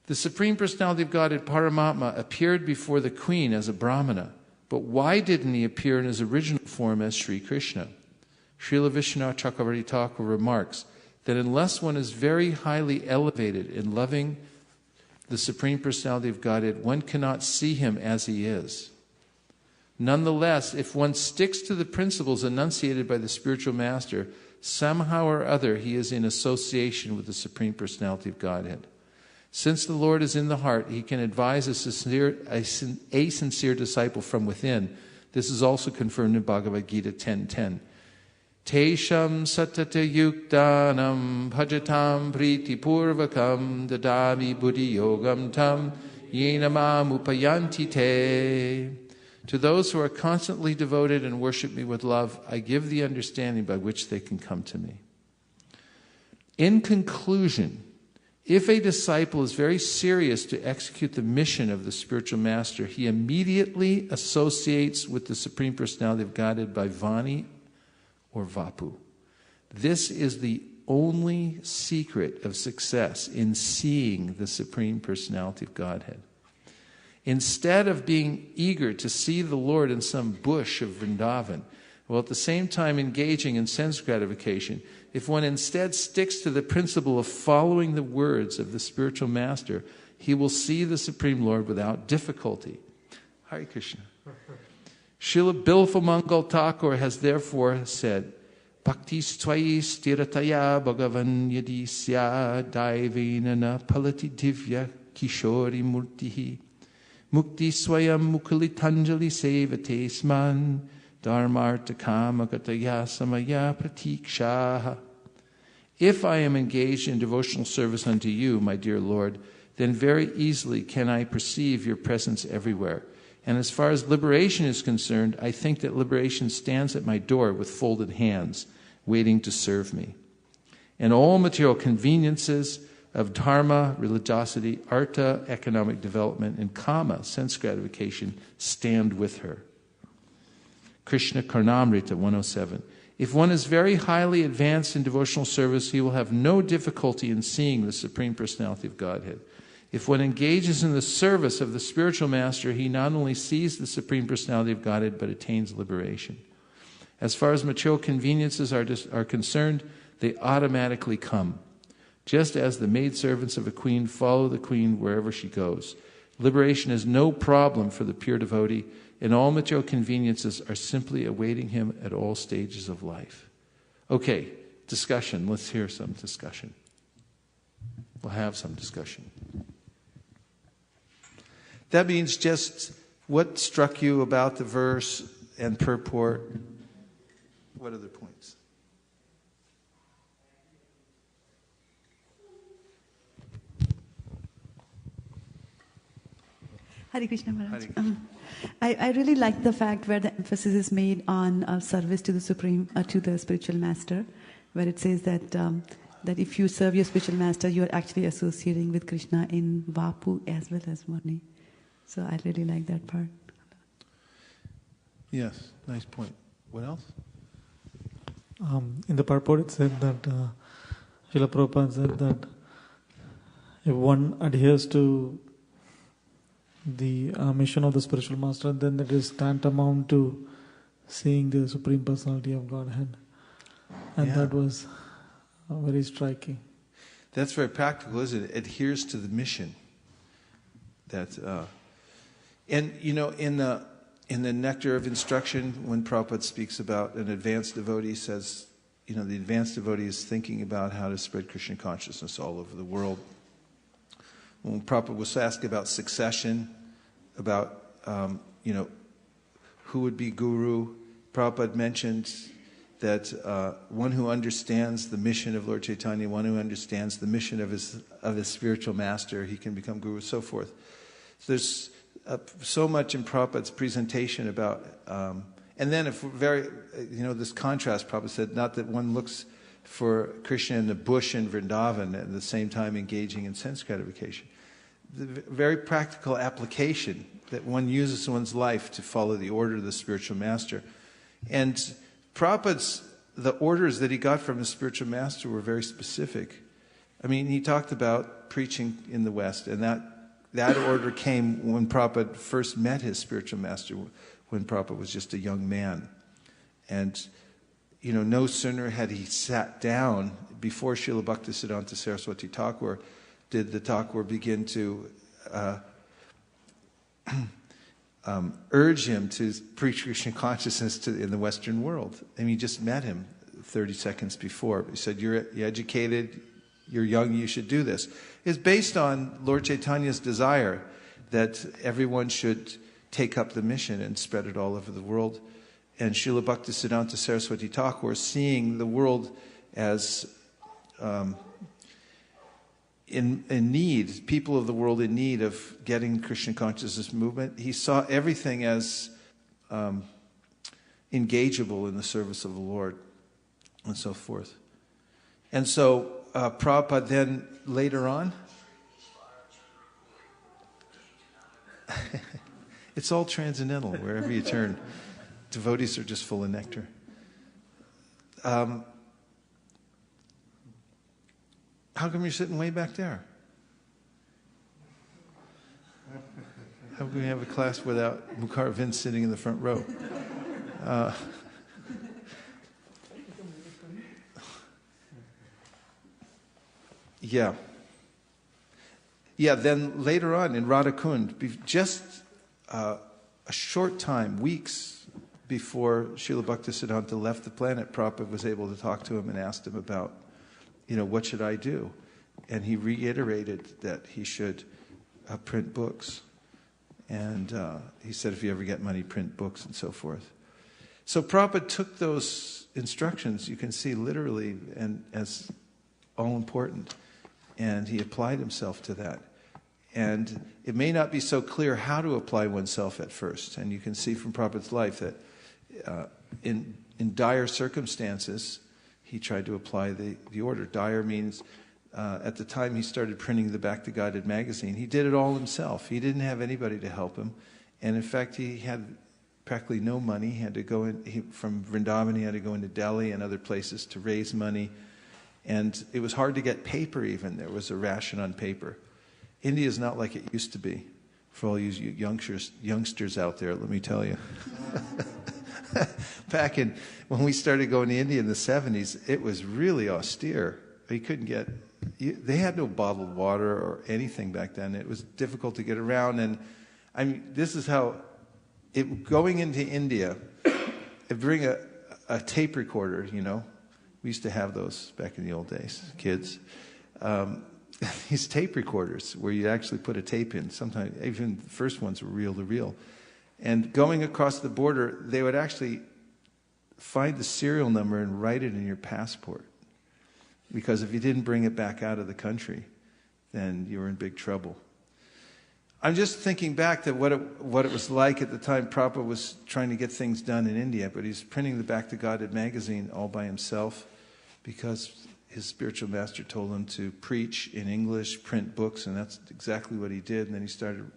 The Supreme Personality of Godhead, Paramatma, appeared before the Queen as a Brahmana. But why didn't he appear in his original form as Sri Krishna? Srila Vishwanath Chakravarti Thakur remarks that unless one is very highly elevated in loving the Supreme Personality of Godhead, one cannot see him as he is. Nonetheless, if one sticks to the principles enunciated by the spiritual master, somehow or other he is in association with the Supreme Personality of Godhead. Since the Lord is in the heart, he can advise a sincere disciple from within. This is also confirmed in Bhagavad Gita 10:10. Tesham satata yuktanam bhajatam priti purvakam dadami buddhi yogam tam yenamam upayanti te. To those who are constantly devoted and worship me with love, I give the understanding by which they can come to me. In conclusion, if a disciple is very serious to execute the mission of the spiritual master, he immediately associates with the Supreme Personality of Godhead by Vani or Vapu. This is the only secret of success in seeing the Supreme Personality of Godhead. Instead of being eager to see the Lord in some bush of Vrindavan, while at the same time engaging in sense gratification, if one instead sticks to the principle of following the words of the spiritual master, he will see the Supreme Lord without difficulty. Hare Krishna. Srila Bilvamangal Thakur has therefore said, Bhakti Swai Stirataya Bhagavan Yadisya Daivena Na Palati Divya Kishori Murtihi Mukti Swayam Mukulitanjali Sevate Sman Dharmartha Kama Gataya Samaya Pratikshaha. If I am engaged in devotional service unto you, my dear Lord, then very easily can I perceive your presence everywhere. And as far as liberation is concerned, I think that liberation stands at my door with folded hands, waiting to serve me. And all material conveniences of dharma, religiosity, artha, economic development, and kama, sense gratification, stand with her. Krishna Karnamrita 107. If one is very highly advanced in devotional service, he will have no difficulty in seeing the Supreme Personality of Godhead. If one engages in the service of the spiritual master, he not only sees the Supreme Personality of Godhead, but attains liberation. As far as material conveniences are concerned, they automatically come. Just as the maidservants of a queen follow the queen wherever she goes. Liberation is no problem for the pure devotee, and all material conveniences are simply awaiting him at all stages of life. Okay, discussion. Let's hear some discussion. We'll have some discussion. That means just what struck you about the verse and purport. What other points? Hare Krishna Maharaj. I really like the fact where the emphasis is made on service to the Supreme, to the spiritual master, where it says that that if you serve your spiritual master, you are actually associating with Krishna in Vapu as well as Murni. So I really like that part. Yes, nice point. What else? In the purport, it said that Srila Prabhupada said that if one adheres to the mission of the spiritual master, then it is tantamount to seeing the Supreme Personality of Godhead. And that was very striking. That's very practical, isn't it? It adheres to the mission. And you know, in the Nectar of Instruction, when Prabhupada speaks about an advanced devotee, says, you know, the advanced devotee is thinking about how to spread Krishna consciousness all over the world. When Prabhupada was asked about succession, about, you know, who would be guru, Prabhupada mentioned that one who understands the mission of Lord Chaitanya, one who understands the mission of his spiritual master, he can become guru, so forth. So there's so much in Prabhupada's presentation about, and then if very, you know, this contrast, Prabhupada said, not that one looks for Krishna in the bush in Vrindavan at the same time engaging in sense gratification. The very practical application that one uses in one's life to follow the order of the spiritual master. And Prabhupada's, the orders that he got from his spiritual master were very specific. I mean, he talked about preaching in the West, and that order came when Prabhupada first met his spiritual master, when Prabhupada was just a young man. And, you know, no sooner had he sat down before Srila Bhaktisiddhanta Saraswati Thakur did the Thakur begin to urge him to preach Krishna consciousness in the Western world. And he just met him 30 seconds before. He said, you're educated, you're young, you should do this. It's based on Lord Chaitanya's desire that everyone should take up the mission and spread it all over the world. And Srila Bhaktisiddhanta Saraswati Thakur, seeing the world as in need, people of the world in need of getting Krishna consciousness movement, he saw everything as engageable in the service of the Lord, and so forth. And so Prabhupada then later on, it's all transcendental wherever you turn. Devotees are just full of nectar. How come you're sitting way back there? How can we have a class without Mukhar Vince sitting in the front row? Yeah, then later on in Radhakund, just a short time, weeks before Srila Bhaktisiddhanta left the planet, Prabhupada was able to talk to him and asked him about, you know, what should I do? And he reiterated that he should print books. And he said, if you ever get money, print books and so forth. So Prabhupada took those instructions, you can see literally, and as all important. And he applied himself to that. And it may not be so clear how to apply oneself at first. And you can see from Prabhupada's life that in dire circumstances, he tried to apply the order. Dire means, at the time he started printing the Back to Godhead magazine, he did it all himself. He didn't have anybody to help him. And in fact, he had practically no money. He had to go from Vrindavan, he had to go into Delhi and other places to raise money. And it was hard to get paper even. There was a ration on paper. India is not like it used to be. For all you youngsters out there, let me tell you. Back when we started going to India in the 70s, it was really austere. You couldn't get, they had no bottled water or anything back then. It was difficult to get around. And I mean, this is how, going into India, bring a tape recorder, you know. We used to have those back in the old days, kids. These tape recorders where you actually put a tape in. Sometimes even the first ones were reel to reel. And going across the border, they would actually find the serial number and write it in your passport. Because if you didn't bring it back out of the country, then you were in big trouble. I'm just thinking back to what it was like at the time Prabhupada was trying to get things done in India, but he's printing the Back to Godhead magazine all by himself because his spiritual master told him to preach in English, print books, and that's exactly what he did. And then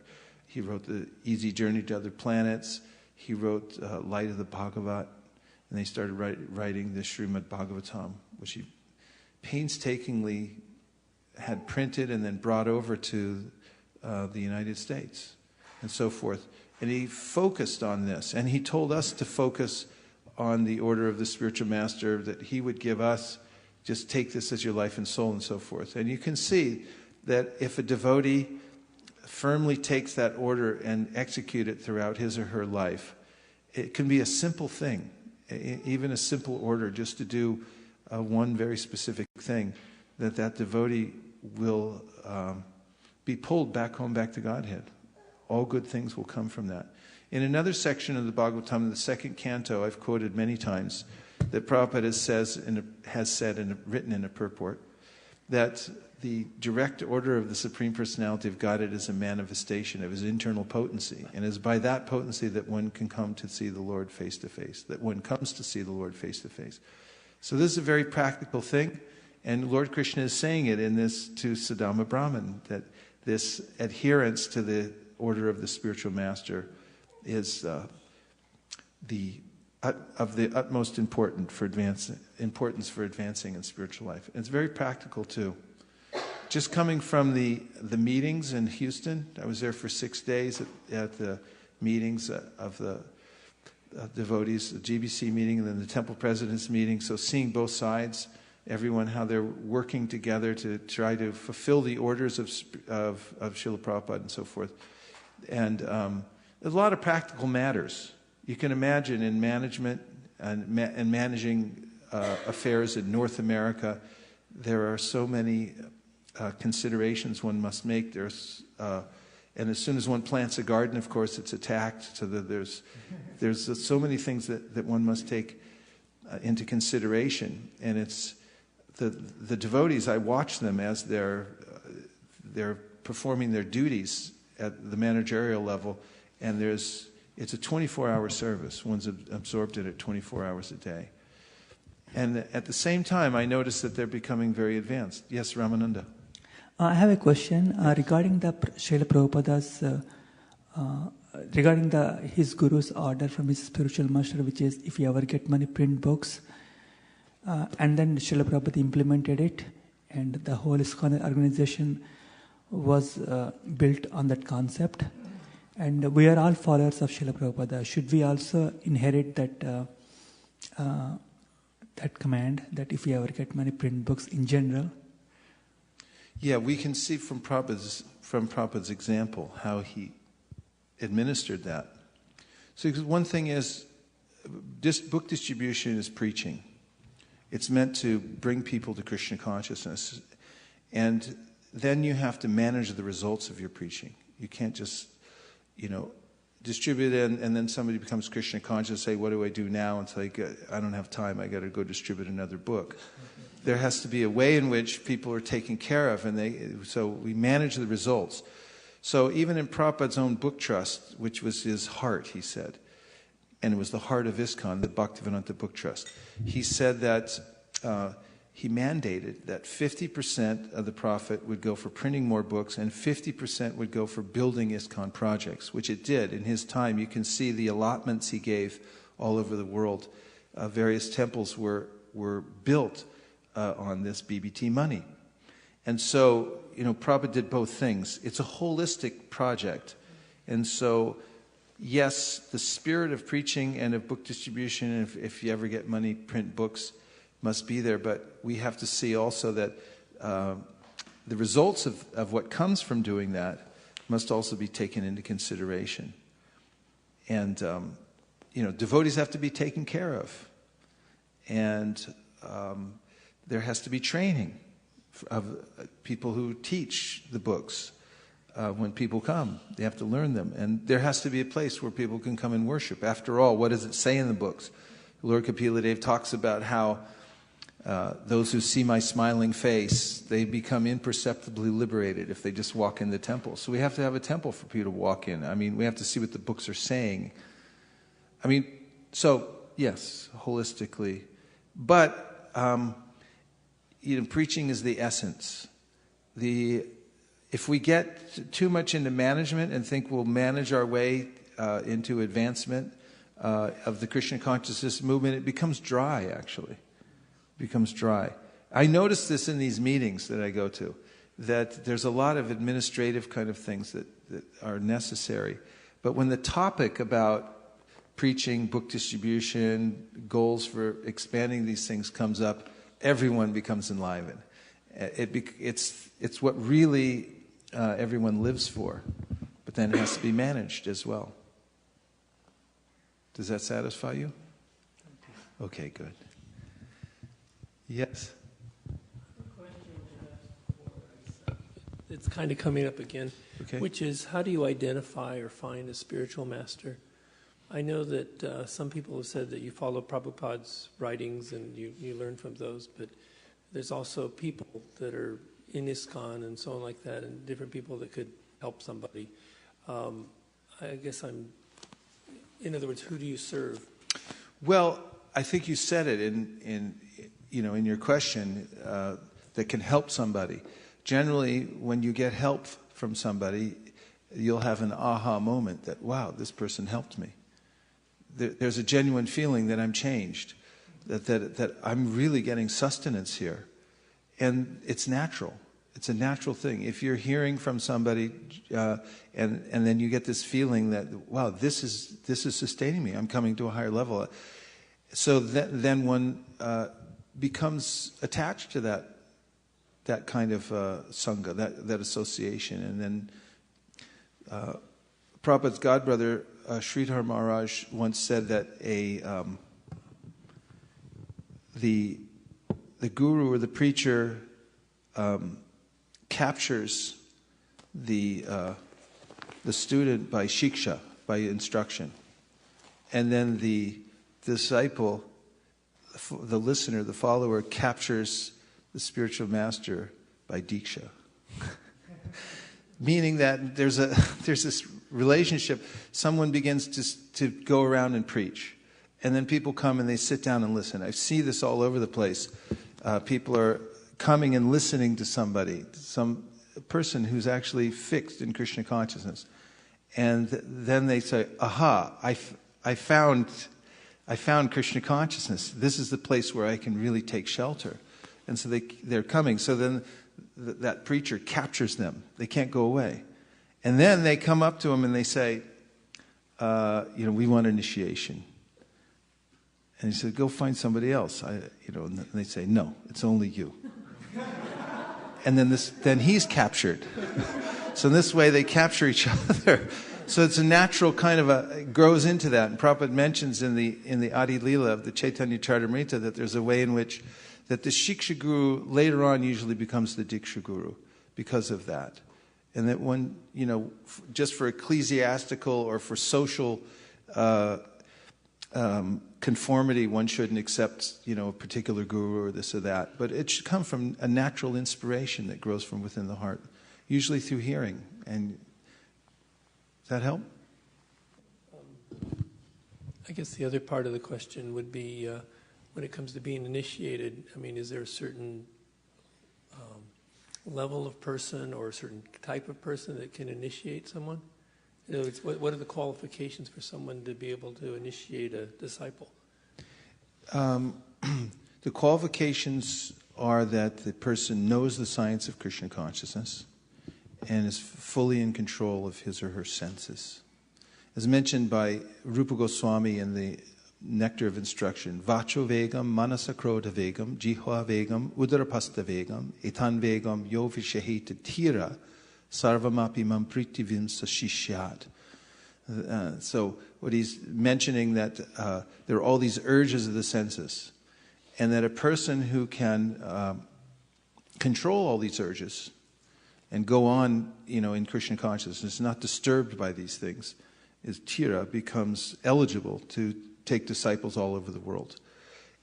he wrote the Easy Journey to Other Planets. he wrote Light of the Bhagavat, and they started writing the Srimad Bhagavatam, which he painstakingly had printed and then brought over to the United States and so forth. And he focused on this, and he told us to focus on the order of the spiritual master that he would give us. Just take this as your life and soul and so forth. And you can see that if a devotee firmly takes that order and execute it throughout his or her life, it can be a simple thing, even a simple order, just to do one very specific thing, that devotee will be pulled back home, back to Godhead. All good things will come from that. In another section of the Bhagavatam, the second canto, I've quoted many times, that Prabhupada has said and written in a purport, that the direct order of the Supreme Personality of Godhead is a manifestation of his internal potency, and it is by that potency that one can come to see the Lord face to face, that one comes to see the Lord face to face. So this is a very practical thing, and Lord Krishna is saying it in this to Sudhama Brahman, that this adherence to the order of the spiritual master is of the utmost importance for advancing in spiritual life. And it's very practical too. Just coming from the meetings in Houston, I was there for 6 days at the meetings of the devotees, the GBC meeting and then the temple president's meeting. So seeing both sides, everyone, how they're working together to try to fulfill the orders of Srila Prabhupada and so forth. And there's a lot of practical matters. You can imagine in management and managing affairs in North America, there are so many considerations one must make. And as soon as one plants a garden, of course, it's attacked. So that there's so many things that one must take into consideration. And it's the devotees. I watch them as they're performing their duties at the managerial level, and it's a 24-hour service. One's absorbed in it 24 hours a day. And at the same time, I notice that they're becoming very advanced. Yes, Ramananda? I have a question regarding the Srila Prabhupada's, regarding his guru's order from his spiritual master, which is, if you ever get money, print books. And then Srila Prabhupada implemented it, and the whole ISKCON organization was built on that concept. And we are all followers of Srila Prabhupada. Should we also inherit that command, that if you ever get money, print books in general? Yeah, we can see from Prabhupada's example how he administered that. So one thing is, book distribution is preaching. It's meant to bring people to Krishna consciousness. And then you have to manage the results of your preaching. You can't just, distribute it and then somebody becomes Krishna conscious, say, what do I do now? And it's like, I don't have time, I got to go distribute another book. There has to be a way in which people are taken care of, and so we manage the results. So even in Prabhupada's own book trust, which was his heart, he said, and it was the heart of ISKCON, the Bhaktivedanta Book Trust, he said that he mandated that 50% of the profit would go for printing more books and 50% would go for building ISKCON projects, which it did. In his time, you can see the allotments he gave all over the world. Various temples were built on this BBT money. And so, Prabhupada did both things. It's a holistic project. And so, yes, the spirit of preaching and of book distribution, if you ever get money, print books, must be there. But we have to see also that the results of what comes from doing that must also be taken into consideration. And, devotees have to be taken care of. And there has to be training of people who teach the books. When people come, they have to learn them. And there has to be a place where people can come and worship. After all, what does it say in the books? Lord Kapila talks about how those who see my smiling face, they become imperceptibly liberated if they just walk in the temple. So we have to have a temple for people to walk in. I mean, we have to see what the books are saying. I mean, so, yes, holistically. But preaching is the essence. If we get too much into management and think we'll manage our way into advancement, of the Krishna consciousness movement, it becomes dry, actually. It becomes dry. I notice this in these meetings that I go to, that there's a lot of administrative kind of things that are necessary. But when the topic about preaching, book distribution, goals for expanding these things comes up, everyone becomes enlivened. It's what really everyone lives for, but then it has to be managed as well. Does that satisfy you? Okay, good. Yes? It's kind of coming up again, Okay. which is, how do you identify or find a spiritual master? I know that some people have said that you follow Prabhupada's writings and you learn from those, but there's also people that are in ISKCON and so on like that, and different people that could help somebody. I guess in other words, who do you serve? Well, I think you said it in your question, that can help somebody. Generally, when you get help from somebody, you'll have an aha moment that, wow, this person helped me. There's a genuine feeling that I'm changed, that I'm really getting sustenance here. And it's natural. It's a natural thing. If you're hearing from somebody and then you get this feeling that, wow, this is sustaining me. I'm coming to a higher level. So then one becomes attached to that kind of sangha, that association. And then Prabhupada's godbrother, Sridhar Maharaj, once said that the guru or the preacher captures the student by shiksha, by instruction. And then the disciple, the listener, the follower, captures the spiritual master by diksha. Meaning that there's this relationship. Someone begins to go around and preach. And then people come and they sit down and listen. I see this all over the place. People are coming and listening to somebody, some person who's actually fixed in Krishna consciousness. And then they say, aha, I found Krishna consciousness. This is the place where I can really take shelter. And so they're coming. So then that preacher captures them. They can't go away. And then they come up to him and they say, we want initiation. And he said, go find somebody else. And they say, no, it's only you. And then he's captured. So in this way they capture each other. So it's a natural kind of it grows into that. And Prabhupada mentions in the Adi Leela of the Chaitanya Charitamrita that there's a way in which that the Shiksha Guru later on usually becomes the Diksha Guru because of that. And that when, just for ecclesiastical or for social conformity, one shouldn't accept, a particular guru or this or that. But it should come from a natural inspiration that grows from within the heart, usually through hearing. And does that help? I guess the other part of the question would be, when it comes to being initiated, is there a certain level of person or a certain type of person that can initiate someone? In other words, what are the qualifications for someone to be able to initiate a disciple? The qualifications are that the person knows the science of Krishna consciousness and is fully in control of his or her senses. As mentioned by Rupa Goswami in the Nectar of Instruction, Vacho Vegam, Manasa Krodha Vegam, Jihva Vegam, Udarapasta Vegam, Etan Vegam, Yo Vishahita Tira, Sarvamapi Mampriti Vimsa Shishyat. So what he's mentioning that there are all these urges of the senses, and that a person who can control all these urges and go on, in Krishna consciousness, not disturbed by these things, is Tira, becomes eligible to take disciples all over the world.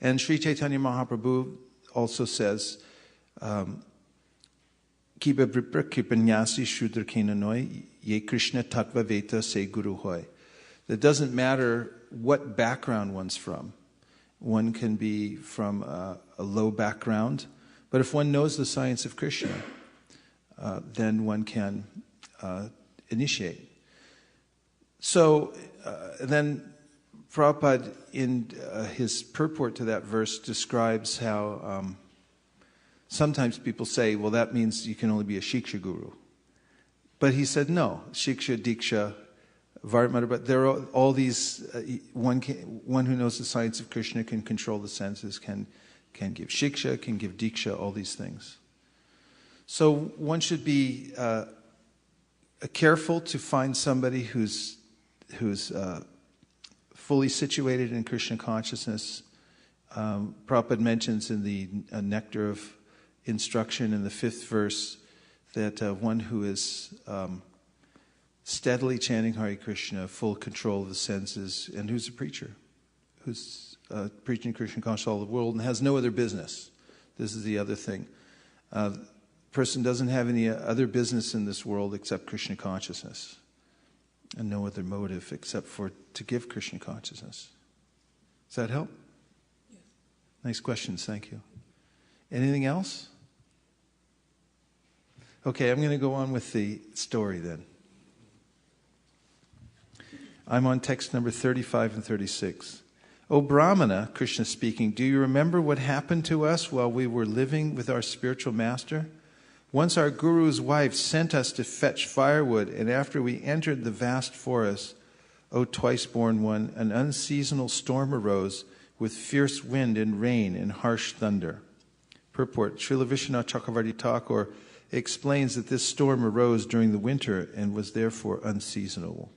And Sri Chaitanya Mahaprabhu also says, Kiba Bripra Kripanyasi Shudra Kenanoi, Ye Krishna Tattva Veta Se Guru Hoy. It doesn't matter what background one's from. One can be from a low background, but if one knows the science of Krishna, then one can initiate. So then Prabhupada, in his purport to that verse, describes how sometimes people say, well, that means you can only be a Shiksha guru. But he said, no, Shiksha, Diksha, Vartamata, but there are all these, one who knows the science of Krishna can control the senses, can give Shiksha, can give Diksha, all these things. So one should be careful to find somebody who's fully situated in Krishna consciousness. Prabhupada mentions in the Nectar of Instruction in the 5th verse that one who is steadily chanting Hare Krishna, full control of the senses, and who's a preacher, who's preaching Krishna consciousness all over the world and has no other business. This is the other thing. Person doesn't have any other business in this world except Krishna consciousness, and no other motive except to give Krishna consciousness. Does that help? Yes. Nice questions, thank you. Anything else? Okay, I'm going to go on with the story then. I'm on text number 35 and 36. O Brahmana, Krishna speaking, do you remember what happened to us while we were living with our spiritual master? Once our guru's wife sent us to fetch firewood, and after we entered the vast forest, O twice-born one, an unseasonal storm arose with fierce wind and rain and harsh thunder. Purport, Srila Vishwanath Chakravarti Thakur explains that this storm arose during the winter and was therefore unseasonable.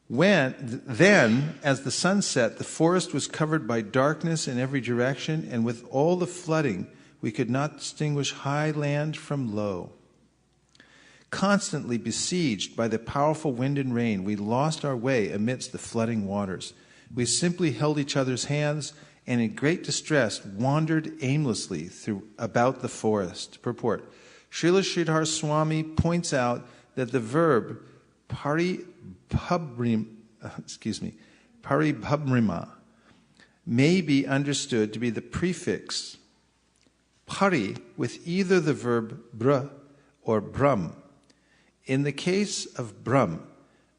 Then, as the sun set, the forest was covered by darkness in every direction, and with all the flooding, we could not distinguish high land from low. Constantly besieged by the powerful wind and rain, we lost our way amidst the flooding waters. We simply held each other's hands and in great distress wandered aimlessly about the forest. Purport. Srila Sridhar Swami points out that the verb paribhabrima may be understood to be the prefix pari with either the verb bra or brahm. In the case of brahm,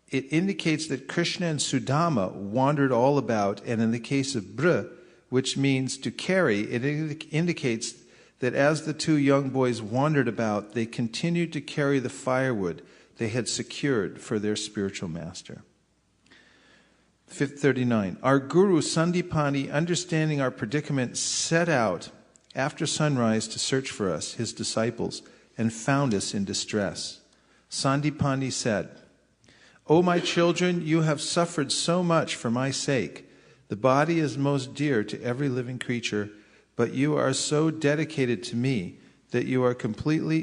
it indicates that Krishna and Sudhama wandered all about, and in the case of bra, which means to carry, it indicates that as the two young boys wandered about, they continued to carry the firewood they had secured for their spiritual master. 39. Our Guru Sandipani, understanding our predicament, set out after sunrise to search for us, his disciples, and found us in distress. Sandipani said, O my children, you have suffered so much for my sake. The body is most dear to every living creature, but you are so dedicated to me that you are completely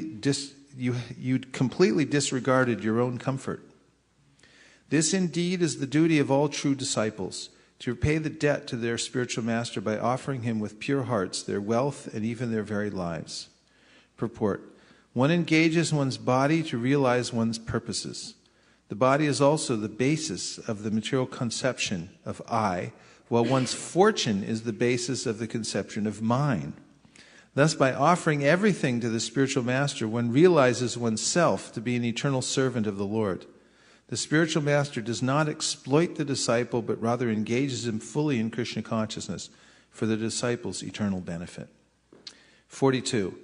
disregarded your own comfort. This indeed is the duty of all true disciples, to repay the debt to their spiritual master by offering him with pure hearts their wealth and even their very lives. Purport. One engages one's body to realize one's purposes. The body is also the basis of the material conception of I, while one's fortune is the basis of the conception of mine. Thus, by offering everything to the spiritual master, one realizes oneself to be an eternal servant of the Lord. The spiritual master does not exploit the disciple, but rather engages him fully in Krishna consciousness for the disciple's eternal benefit. 42.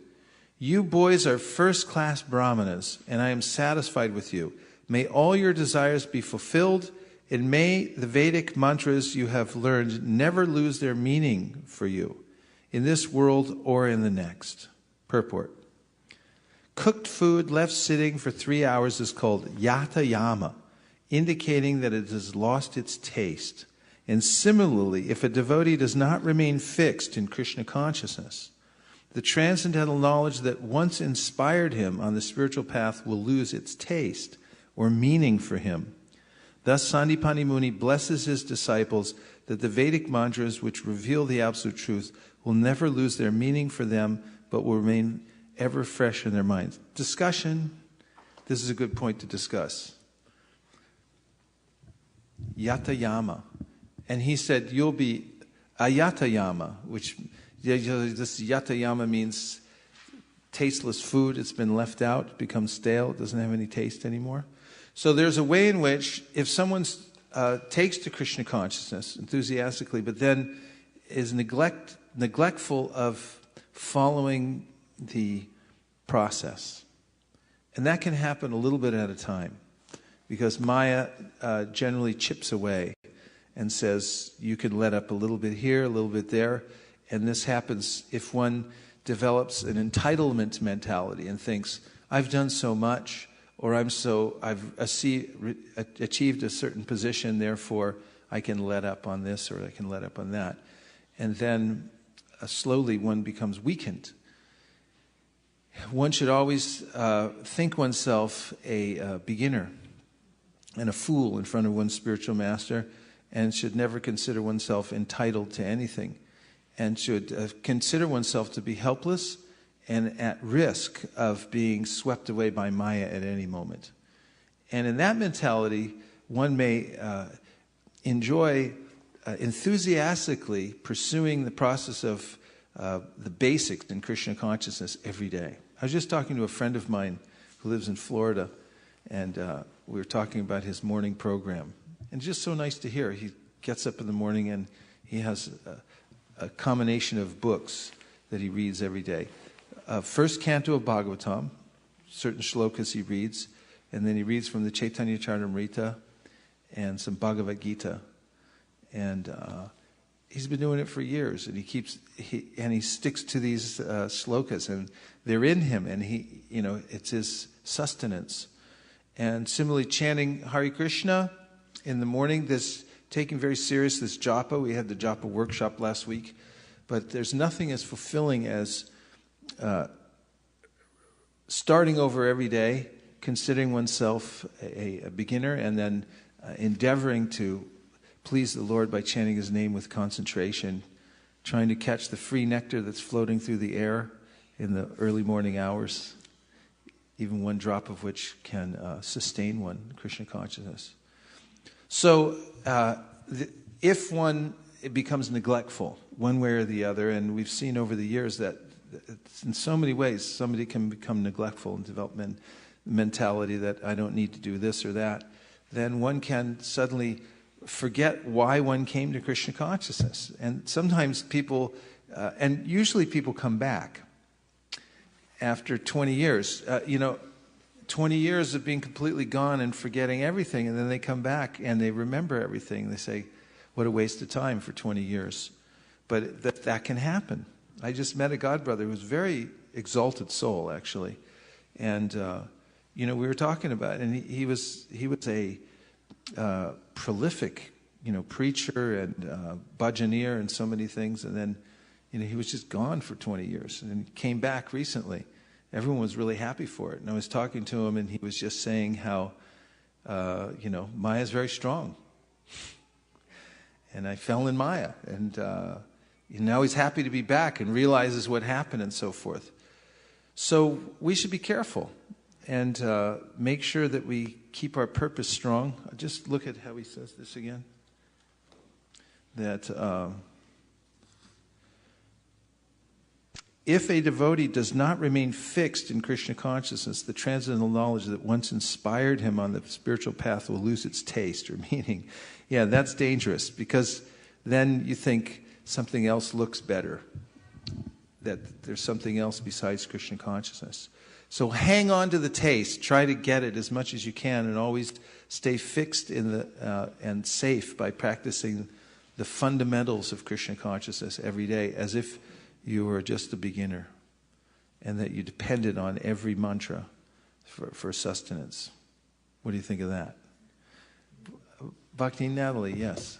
You boys are first-class brahmanas, and I am satisfied with you. May all your desires be fulfilled, and may the Vedic mantras you have learned never lose their meaning for you, in this world or in the next. Purport. Cooked food left sitting for 3 hours is called yatayama, indicating that it has lost its taste. And similarly, if a devotee does not remain fixed in Krishna consciousness, the transcendental knowledge that once inspired him on the spiritual path will lose its taste or meaning for him. Thus, Sandipani Muni blesses his disciples that the Vedic mantras which reveal the absolute truth will never lose their meaning for them, but will remain ever fresh in their minds. Discussion. This is a good point to discuss. Yatayama. And he said, you'll be ayatayama, which this yatayama means tasteless food. It's been left out, becomes stale, it doesn't have any taste anymore. So there's a way in which if someone's takes to Krishna consciousness enthusiastically, but then is neglectful of following the process. And that can happen a little bit at a time, because Maya generally chips away and says, you can let up a little bit here, a little bit there. And this happens if one develops an entitlement mentality and thinks, I've done so much, or I've achieved a certain position, therefore I can let up on this or I can let up on that. And then slowly one becomes weakened. One should always think oneself a beginner and a fool in front of one's spiritual master, and should never consider oneself entitled to anything, and should consider oneself to be helpless and at risk of being swept away by Maya at any moment. And in that mentality, one may enjoy enthusiastically pursuing the process of the basics in Krishna consciousness every day. I was just talking to a friend of mine who lives in Florida, and we were talking about his morning program. And it's just so nice to hear. He gets up in the morning and he has a combination of books that he reads every day. First canto of Bhagavatam, certain shlokas he reads, and then he reads from the Chaitanya Charitamrita and some Bhagavad Gita. And he's been doing it for years, and he sticks to these shlokas, and they're in him, and it's his sustenance. And similarly, chanting Hare Krishna in the morning, taking very serious this japa. We had the japa workshop last week, but there's nothing as fulfilling as starting over every day, considering oneself a beginner, and then endeavoring to please the Lord by chanting His name with concentration, trying to catch the free nectar that's floating through the air in the early morning hours, even one drop of which can sustain one Krishna consciousness. So if one becomes neglectful one way or the other, and we've seen over the years that in so many ways somebody can become neglectful and develop mentality that I don't need to do this or that, then one can suddenly forget why one came to Krishna consciousness. And sometimes people, and usually people come back after 20 years. 20 years of being completely gone and forgetting everything, and then they come back and they remember everything. They say, what a waste of time for 20 years. But that can happen. I just met a godbrother who was a very exalted soul, actually. And, we were talking about it, and he was a prolific, preacher and bhajaneer and so many things. And then, he was just gone for 20 years and came back recently. Everyone was really happy for it. And I was talking to him, and he was just saying how, Maya is very strong. And I fell in Maya. And now he's happy to be back and realizes what happened and so forth. So we should be careful and make sure that we keep our purpose strong. Just look at how he says this again. That if a devotee does not remain fixed in Krishna consciousness, the transcendental knowledge that once inspired him on the spiritual path will lose its taste or meaning. Yeah, that's dangerous, because then you think something else looks better, that there's something else besides Krishna consciousness. So hang on to the taste, try to get it as much as you can, and always stay fixed in and safe by practicing the fundamentals of Krishna consciousness every day, as if you were just a beginner, and that you depended on every mantra for sustenance. What do you think of that? Bhakti Natalie, yes.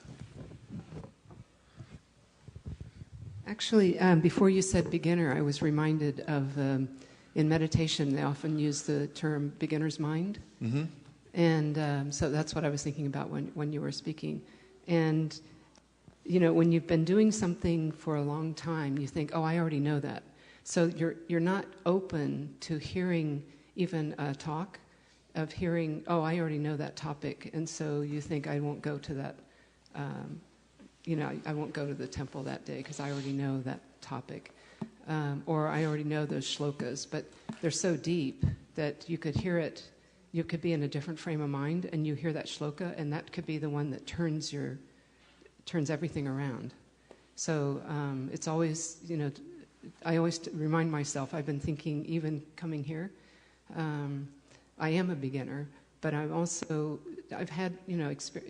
Actually, before you said beginner, I was reminded of, in meditation, they often use the term beginner's mind. Mm-hmm. And so that's what I was thinking about when you were speaking. And, when you've been doing something for a long time, you think, oh, I already know that. So you're not open to hearing even a talk of hearing, oh, I already know that topic. And so you think, I won't go to that, I won't go to the temple that day because I already know that topic. Or I already know those shlokas, but they're so deep that you could hear it, you could be in a different frame of mind, and you hear that shloka, and that could be the one that turns everything around. So it's always, I always remind myself, I've been thinking, even coming here, I am a beginner, but I've had,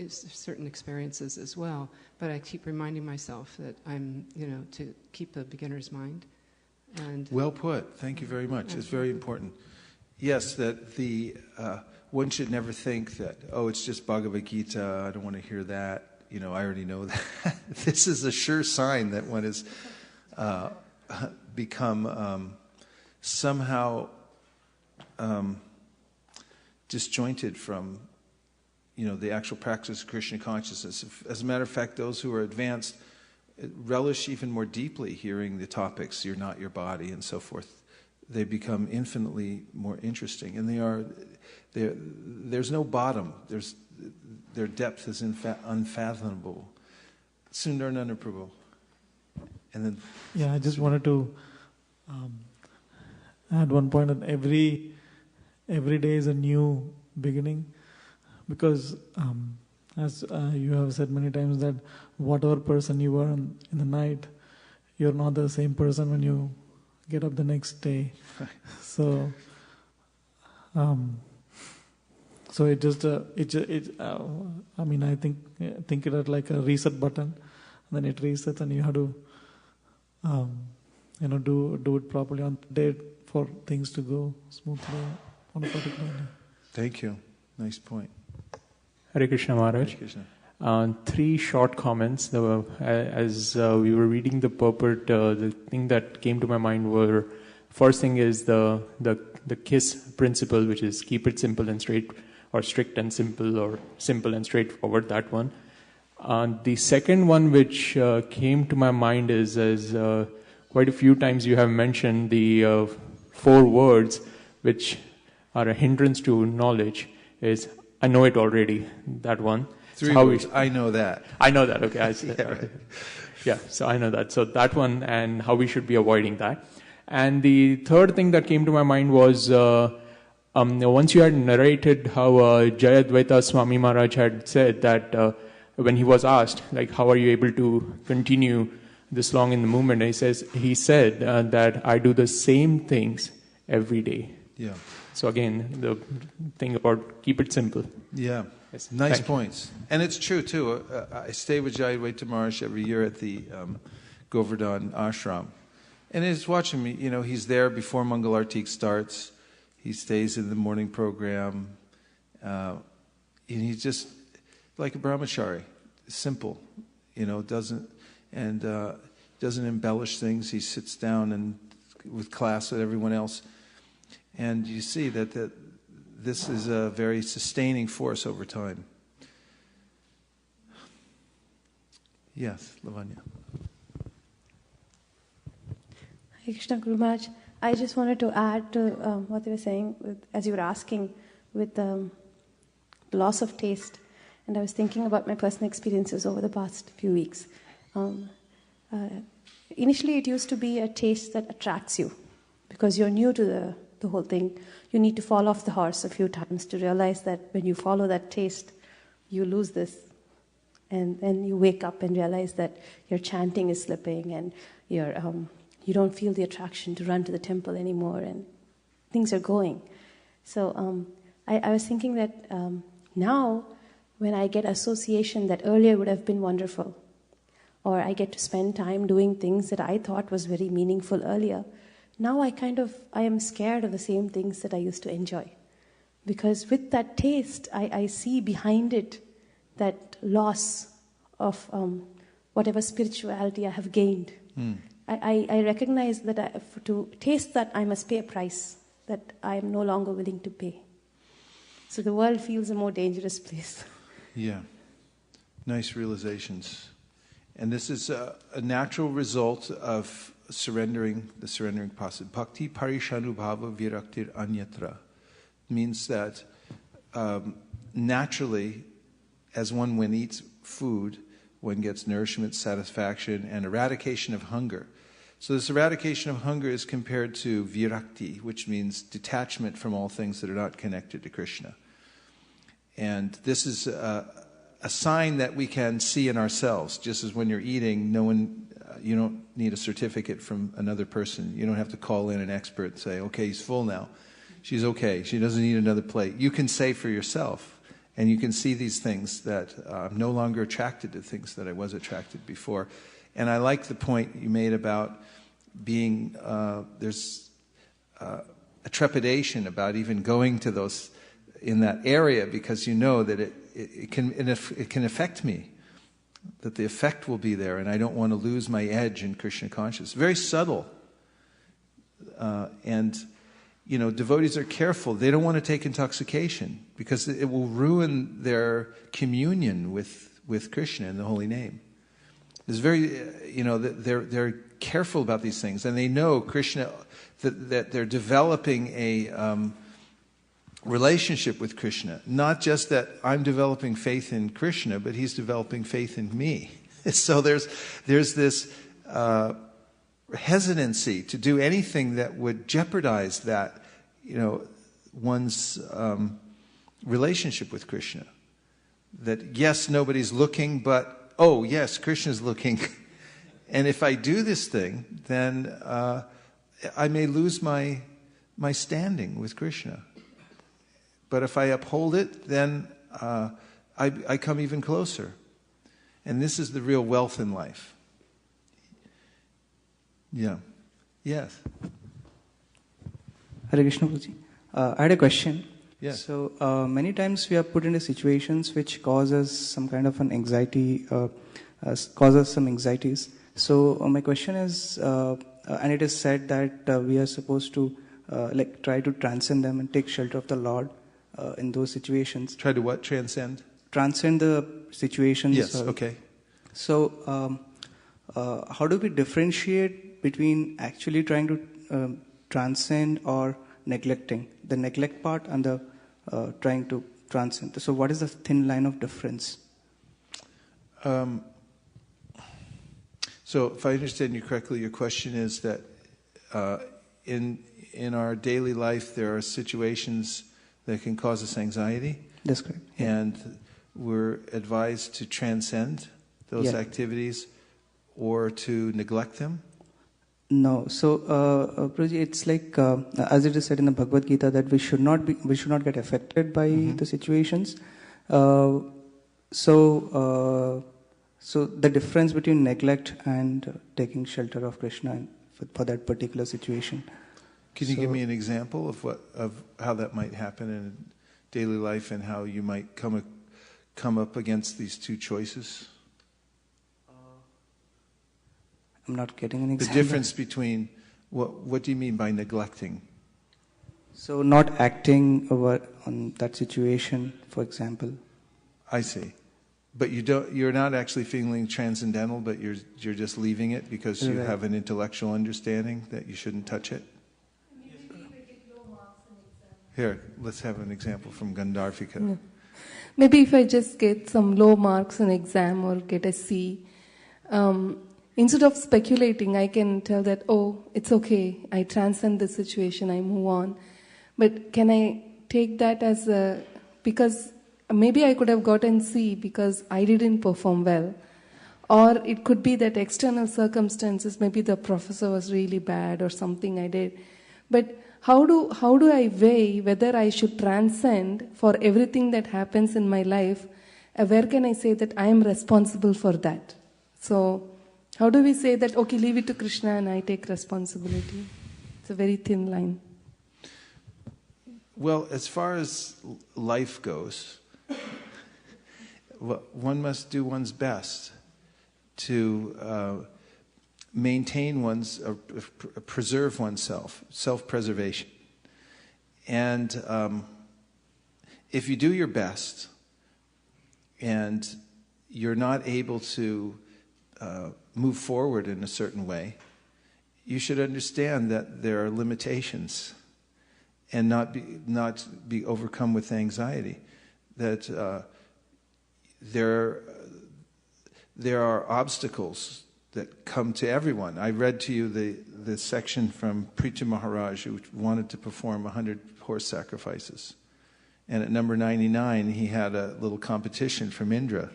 certain experiences as well, but I keep reminding myself that I'm, to keep the beginner's mind. And well put. Thank you very much. It's very important. Yes, that one should never think that, it's just Bhagavad Gita, I don't want to hear that. I already know that. This is a sure sign that one has become somehow disjointed from, the actual practice of Krishna consciousness. As a matter of fact, those who are advanced relish even more deeply hearing the topics, you're not your body, and so forth. They become infinitely more interesting. And there's no bottom. Their depth is unfathomable. Sundar Nanda Prabhu. And then... Yeah, I just wanted to add one point that every day is a new beginning, because as you have said many times, that whatever person you were in the night, you're not the same person when you get up the next day. So it just I think it as like a reset button, and then it resets, and you have to do it properly on the day for things to go smoothly on a particular day. Thank you. Nice point. Hare Krishna Maharaj. Hare Krishna. 3 short comments. As we were reading the purport, the thing that came to my mind were, first thing is the KISS principle, which is keep it simple and straight, or strict and simple, or simple and straightforward, that one. The second one which came to my mind is quite a few times you have mentioned the 4 words which are a hindrance to knowledge is, I know it already, that one. 3 words, I know that. I know that, okay. Right. Yeah, so I know that. So that one, and how we should be avoiding that. And the third thing that came to my mind was, once you had narrated how Jayadvaita Swami Maharaj had said that when he was asked, like, how are you able to continue this long in the movement, and he said that I do the same things every day. Yeah. So again, the thing about keep it simple. Yeah. Yes. Nice points. And it's true, too. I stay with Jayadvaita Maharaj every year at the Govardhan ashram. And he's watching me. He's there before Mangalartik starts. He stays in the morning program. And he's just like a brahmachari. Simple. Doesn't embellish things. He sits down and with class with everyone else. And you see that this is a very sustaining force over time. Yes, Lavanya. Hare Krishna Guru Maharaj. I just wanted to add to what you were saying, as you were asking, with the loss of taste. And I was thinking about my personal experiences over the past few weeks. Initially, it used to be a taste that attracts you, because you're new to the whole thing. You need to fall off the horse a few times to realize that when you follow that taste, you lose this. And then you wake up and realize that your chanting is slipping, and you don't feel the attraction to run to the temple anymore, and things are going. So I was thinking that now, when I get association that earlier would have been wonderful, or I get to spend time doing things that I thought was very meaningful earlier, now I am scared of the same things that I used to enjoy. Because with that taste, I see behind it that loss of whatever spirituality I have gained. I recognize that to taste that, I must pay a price that I am no longer willing to pay. So the world feels a more dangerous place. Yeah. Nice realizations. And this is a natural result of the surrendering process. Bhakti parishanubhava viraktir anyatra means that naturally, as one eats food, one gets nourishment, satisfaction, and eradication of hunger. So this eradication of hunger is compared to virakti, which means detachment from all things that are not connected to Krishna. And this is a sign that we can see in ourselves. Just as when you're eating, you don't need a certificate from another person. You don't have to call in an expert and say, okay, he's full now. She's okay. She doesn't need another plate. You can say for yourself, and you can see these things that I'm no longer attracted to things that I was attracted before. And I like the point you made about being, there's a trepidation about even going to those in that area, because you know that it can affect me, that the effect will be there, and I don't want to lose my edge in Krishna consciousness. Very subtle. And devotees are careful. They don't want to take intoxication because it will ruin their communion with Krishna in the holy name. It's very, they're careful about these things, and they know Krishna, that they're developing a relationship with Krishna. Not just that I'm developing faith in Krishna, but he's developing faith in me. So there's this hesitancy to do anything that would jeopardize that, one's relationship with Krishna. That yes, nobody's looking, but oh yes, Krishna's looking. And if I do this thing, then I may lose my standing with Krishna. But if I uphold it, then I come even closer. And this is the real wealth in life. Yeah. Yes. Hare Krishna Guruji. I had a question. Yes. So many times we are put into situations which cause us some kind of an anxiety, cause us some anxieties. So my question is, and it is said that we are supposed to try to transcend them and take shelter of the Lord in those situations. Try to what? Transcend? Transcend the situations. Yes, okay. So how do we differentiate between actually trying to transcend or neglecting? The neglect part and the trying to transcend. So what is the thin line of difference? So if I understand you correctly, your question is that in our daily life there are situations that can cause us anxiety. That's correct. And we're advised to transcend those activities or to neglect them? No. So, Prabhuji, it's like as it is said in the Bhagavad Gita that we should not get affected by the situations. So the difference between neglect and taking shelter of Krishna for that particular situation. Can you give me an example of how that might happen in daily life and how you might come up against these two choices? I'm not getting an example. The difference between what do you mean by neglecting? So not acting on that situation, for example. I see. But you're not actually feeling transcendental, but you're just leaving it because you have an intellectual understanding that you shouldn't touch it? Here, let's have an example from Gandharvika. No. Maybe if I just get some low marks in exam or get a C, instead of speculating, I can tell that, oh, it's okay, I transcend the situation, I move on. But can I take that as because maybe I could have gotten C because I didn't perform well. Or it could be that external circumstances, maybe the professor was really bad or something I did. But how do I weigh whether I should transcend for everything that happens in my life? Where can I say that I am responsible for that? So how do we say that, okay, leave it to Krishna and I take responsibility? It's a very thin line. Well, as far as life goes, one must do one's best to maintain preserve oneself, self-preservation. And if you do your best and you're not able to move forward in a certain way, you should understand that there are limitations and not be overcome with anxiety. That there are obstacles that come to everyone. I read to you the section from Prithu Maharaj, who wanted to perform 100 horse sacrifices. And at number 99, he had a little competition from Indra,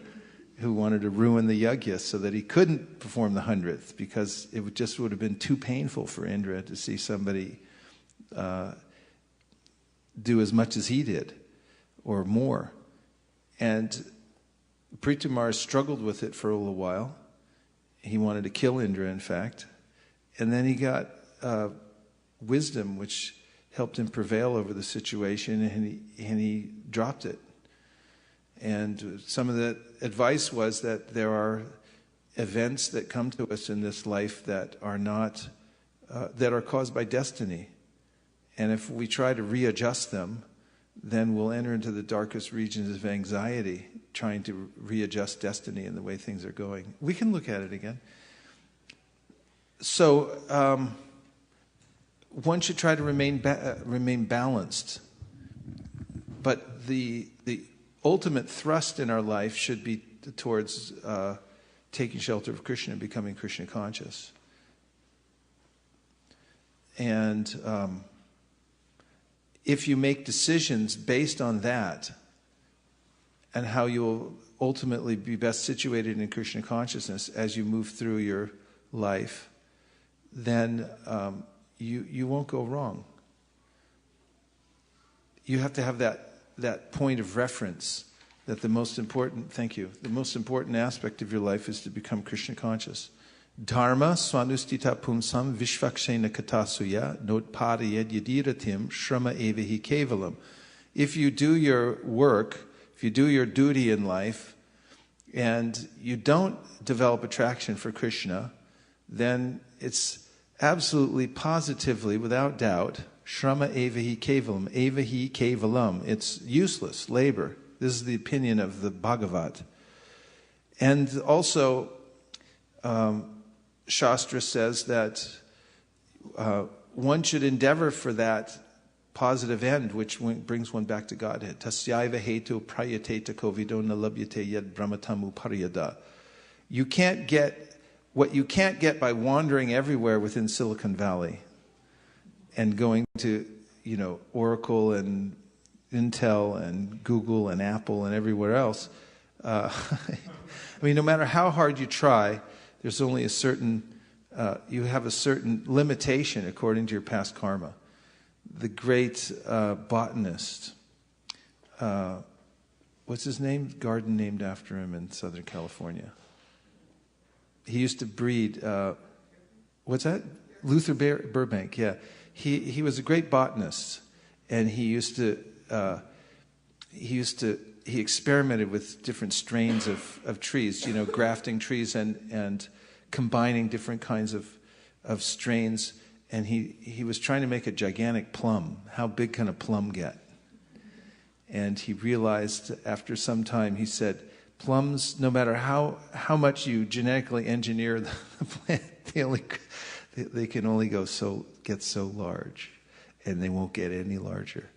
who wanted to ruin the yajna so that he couldn't perform the 100th, because it would have been too painful for Indra to see somebody do as much as he did, or more. And Prithu Maharaj struggled with it for a little while. He wanted to kill Indra, in fact. And then he got wisdom, which helped him prevail over the situation, and he dropped it. And some of the advice was that there are events that come to us in this life that are not, that are caused by destiny. And if we try to readjust them, then we'll enter into the darkest regions of anxiety, trying to readjust destiny and the way things are going. We can look at it again. So one should try to remain balanced. But the ultimate thrust in our life should be towards taking shelter of Krishna and becoming Krishna conscious. And if you make decisions based on that and how you'll ultimately be best situated in Krishna consciousness as you move through your life, then you won't go wrong. You have to have that point of reference that the most important aspect of your life is to become Krishna conscious. Dharma swanustita pumsam vishvakshena katasuya notpadayad yadiratim shrama evahi kevalam. If you do your work, if you do your duty in life, and you don't develop attraction for Krishna, then it's absolutely, positively, without doubt, shrama evahi kevalam. It's useless labor. This is the opinion of the Bhagavat. And also, Shastra says that one should endeavor for that positive end, which brings one back to Godhead. Tasyaiva hetu prayateta kovido nalabhyate yad brahmatamu paryada. You can't get what you can't get by wandering everywhere within Silicon Valley and going to, Oracle and Intel and Google and Apple and everywhere else. I mean, no matter how hard you try, there's only a certain, you have a certain limitation according to your past karma. The great botanist, what's his name? Garden named after him in Southern California. He used to breed, what's that? Luther Burbank, yeah. He was a great botanist, and he experimented with different strains of trees, grafting trees and combining different kinds of strains. And he was trying to make a gigantic plum. How big can a plum get? And he realized after some time, he said, plums, no matter how much you genetically engineer the plant, they can only get so large, and they won't get any larger.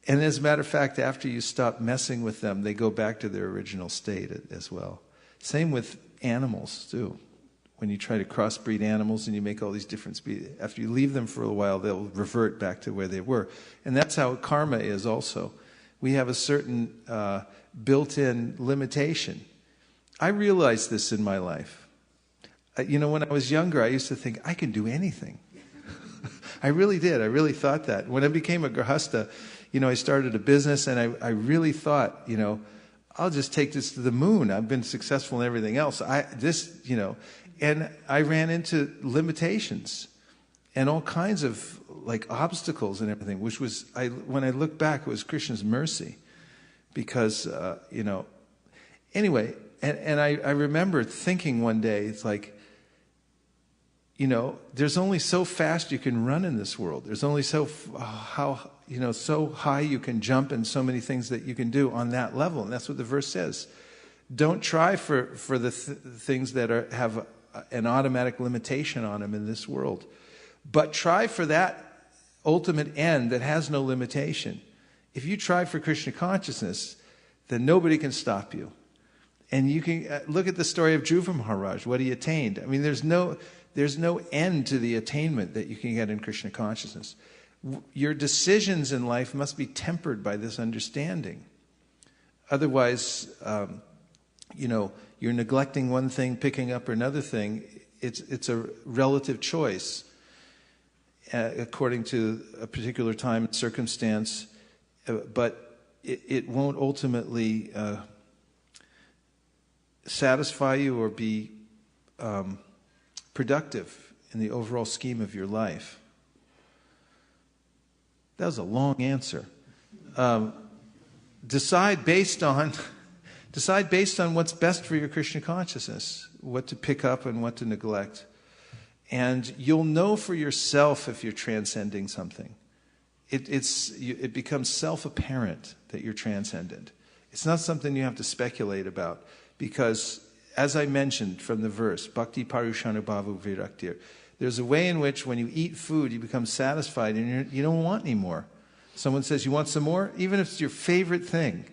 And as a matter of fact, after you stop messing with them, they go back to their original state as well. Same with animals, too. When you try to crossbreed animals and you make all these different species, after you leave them for a while, they'll revert back to where they were. And that's how karma is also. We have a certain built-in limitation. I realized this in my life. When I was younger, I used to think, I can do anything. I really did. I really thought that. When I became a grihasta, I started a business, and I really thought, I'll just take this to the moon. I've been successful in everything else. And I ran into limitations and all kinds of obstacles and everything, which was, when I look back, it was Krishna's mercy. Because, anyway, and I remember thinking one day, it's like, there's only so fast you can run in this world. There's only so high you can jump, and so many things that you can do on that level. And that's what the verse says. Don't try for the things that have an automatic limitation on them in this world. But try for that ultimate end that has no limitation. If you try for Krishna consciousness, then nobody can stop you. And you can look at the story of Dhruva Maharaj, what he attained. I mean, there's no end to the attainment that you can get in Krishna consciousness. Your decisions in life must be tempered by this understanding. Otherwise, you're neglecting one thing, picking up another thing. It's a relative choice according to a particular time and circumstance, but it won't ultimately satisfy you or be productive in the overall scheme of your life. That was a long answer. Decide based on what's best for your Krishna consciousness, what to pick up and what to neglect. And you'll know for yourself if you're transcending something. It becomes self-apparent that you're transcendent. It's not something you have to speculate about, because, as I mentioned from the verse, Bhakti Parushanubhavu Viraktir, there's a way in which when you eat food, you become satisfied and you don't want any more. Someone says, you want some more? Even if it's your favorite thing.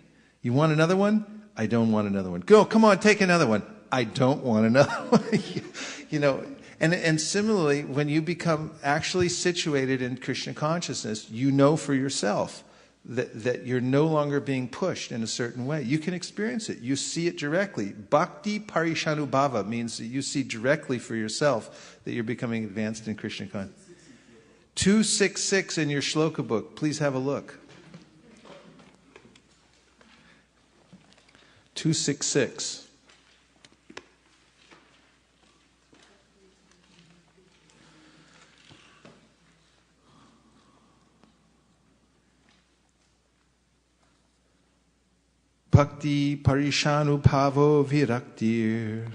You want another one? I don't want another one. Go, come on, take another one. I don't want another one. And similarly, when you become actually situated in Krishna consciousness, you know for yourself that you're no longer being pushed in a certain way. You can experience it. You see it directly. Bhakti Parishanubhava means that you see directly for yourself that you're becoming advanced in Krishna consciousness. 266 in your shloka book. Please have a look. 266. Bhakti Parishanubhavo Viraktir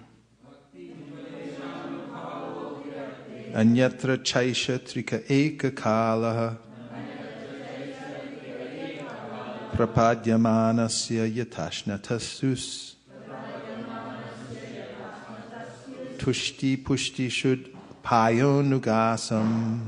Anyatra Chaisha Trika Eka Kalaha Prapadyamanasya Yatashnatastus Tushti Pushti Shud Payonugasam.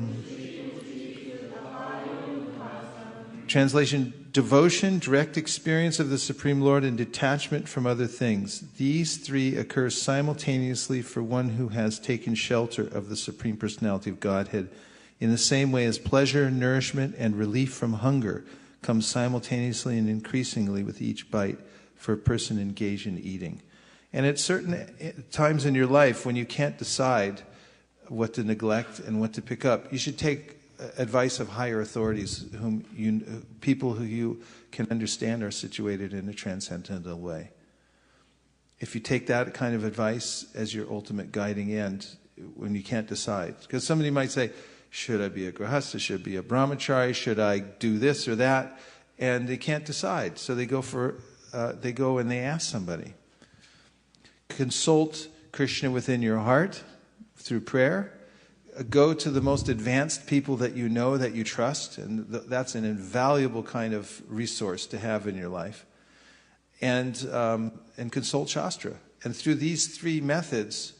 Translation: devotion, direct experience of the Supreme Lord, and detachment from other things. These three occur simultaneously for one who has taken shelter of the Supreme Personality of Godhead, in the same way as pleasure, nourishment, and relief from hunger comes simultaneously and increasingly with each bite for a person engaged in eating. And at certain times in your life when you can't decide what to neglect and what to pick up, you should take advice of higher authorities, people who you can understand are situated in a transcendental way. If you take that kind of advice as your ultimate guiding end, when you can't decide, because somebody might say, should I be a grahasta, should I be a brahmachari, should I do this or that, and they can't decide, so they go and they ask somebody. Consult Krishna within your heart through prayer. Go to the most advanced people that you know, that you trust, and that's an invaluable kind of resource to have in your life. And consult Shastra. And through these three methods,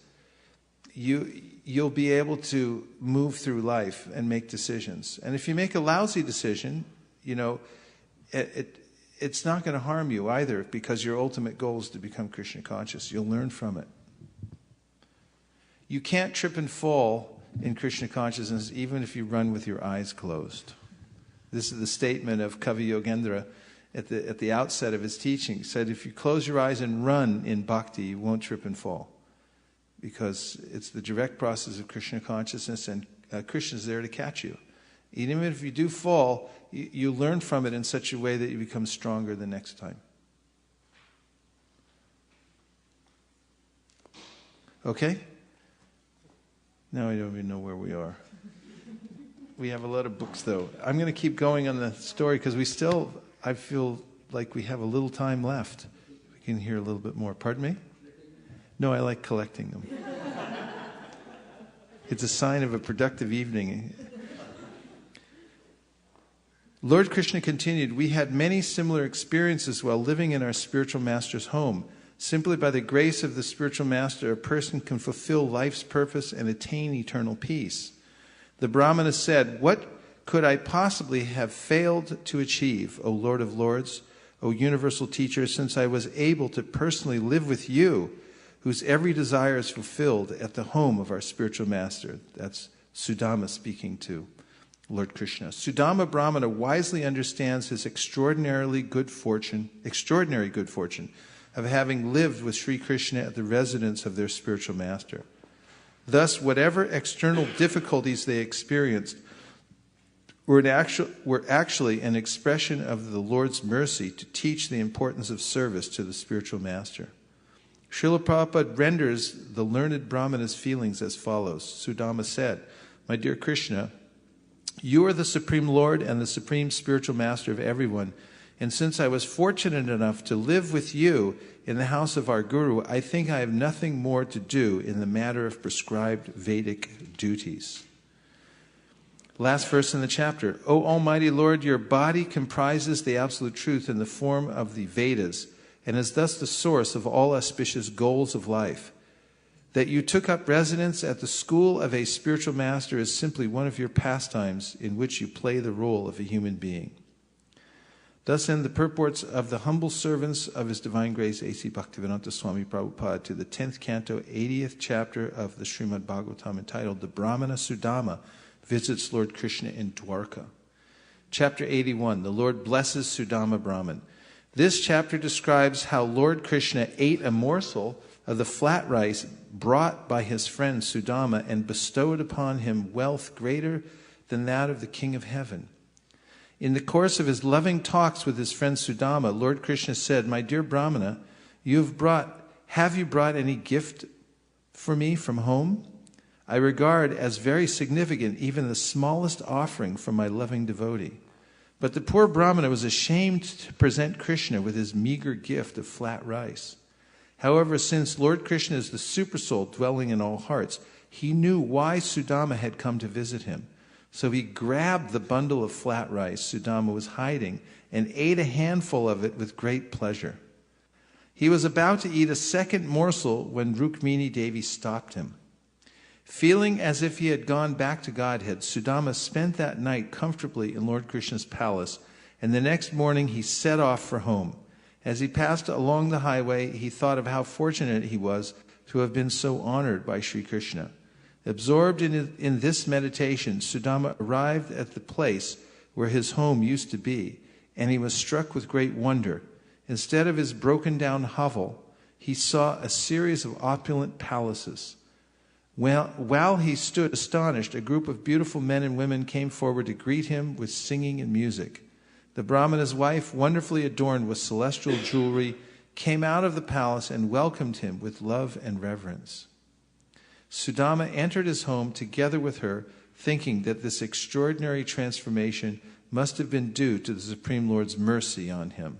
you'll be able to move through life and make decisions. And if you make a lousy decision, it's not going to harm you either, because your ultimate goal is to become Krishna conscious. You'll learn from it. You can't trip and fall in Krishna consciousness even if you run with your eyes closed. This is the statement of Kavi Yogendra at the outset of his teaching. He said, if you close your eyes and run in bhakti, you won't trip and fall, because it's the direct process of Krishna consciousness, and Krishna's there to catch you. Even if you do fall, you learn from it in such a way that you become stronger the next time. Okay? Now I don't even know where we are. We have a lot of books, though. I'm going to keep going on the story, because I feel like we have a little time left. We can hear a little bit more. Pardon me? No, I like collecting them. It's a sign of a productive evening. Lord Krishna continued, we had many similar experiences while living in our spiritual master's home. Simply by the grace of the spiritual master, a person can fulfill life's purpose and attain eternal peace. The Brahmana said, what could I possibly have failed to achieve, O Lord of Lords? O universal teacher, since I was able to personally live with you, whose every desire is fulfilled at the home of our spiritual master. That's Sudhama speaking to Lord Krishna. Sudhama Brahmana wisely understands his extraordinary good fortune of having lived with Sri Krishna at the residence of their spiritual master. Thus, whatever external difficulties they experienced were actually an expression of the Lord's mercy to teach the importance of service to the spiritual master. Srila Prabhupada renders the learned Brahmana's feelings as follows. Sudhama said, "My dear Krishna, you are the Supreme Lord and the Supreme Spiritual Master of everyone, and since I was fortunate enough to live with you in the house of our Guru, I think I have nothing more to do in the matter of prescribed Vedic duties." Last verse in the chapter. O Almighty Lord, your body comprises the absolute truth in the form of the Vedas, and is thus the source of all auspicious goals of life. That you took up residence at the school of a spiritual master is simply one of your pastimes in which you play the role of a human being. Thus end the purports of the humble servants of His Divine Grace A.C. Bhaktivedanta Swami Prabhupada to the 10th canto, 80th chapter of the Srimad Bhagavatam, entitled The Brahmana Sudhama Visits Lord Krishna in Dwarka. Chapter 81, the Lord blesses Sudhama Brahman. This chapter describes how Lord Krishna ate a morsel of the flat rice brought by his friend Sudhama and bestowed upon him wealth greater than that of the King of Heaven. In the course of his loving talks with his friend Sudhama, Lord Krishna said, "My dear Brahmana, have you brought any gift for me from home? I regard as very significant even the smallest offering from my loving devotee." But the poor Brahmana was ashamed to present Krishna with his meager gift of flat rice. However, since Lord Krishna is the Supersoul dwelling in all hearts, he knew why Sudhama had come to visit him. So he grabbed the bundle of flat rice Sudhama was hiding and ate a handful of it with great pleasure. He was about to eat a second morsel when Rukmini Devi stopped him. Feeling as if he had gone back to Godhead, Sudhama spent that night comfortably in Lord Krishna's palace, and the next morning he set off for home. As he passed along the highway, he thought of how fortunate he was to have been so honored by Sri Krishna. Absorbed in this meditation, Sudhama arrived at the place where his home used to be, and he was struck with great wonder. Instead of his broken-down hovel, he saw a series of opulent palaces. While he stood astonished, a group of beautiful men and women came forward to greet him with singing and music. The Brahmana's wife, wonderfully adorned with celestial jewelry, came out of the palace and welcomed him with love and reverence. Sudhama entered his home together with her, thinking that this extraordinary transformation must have been due to the Supreme Lord's mercy on him.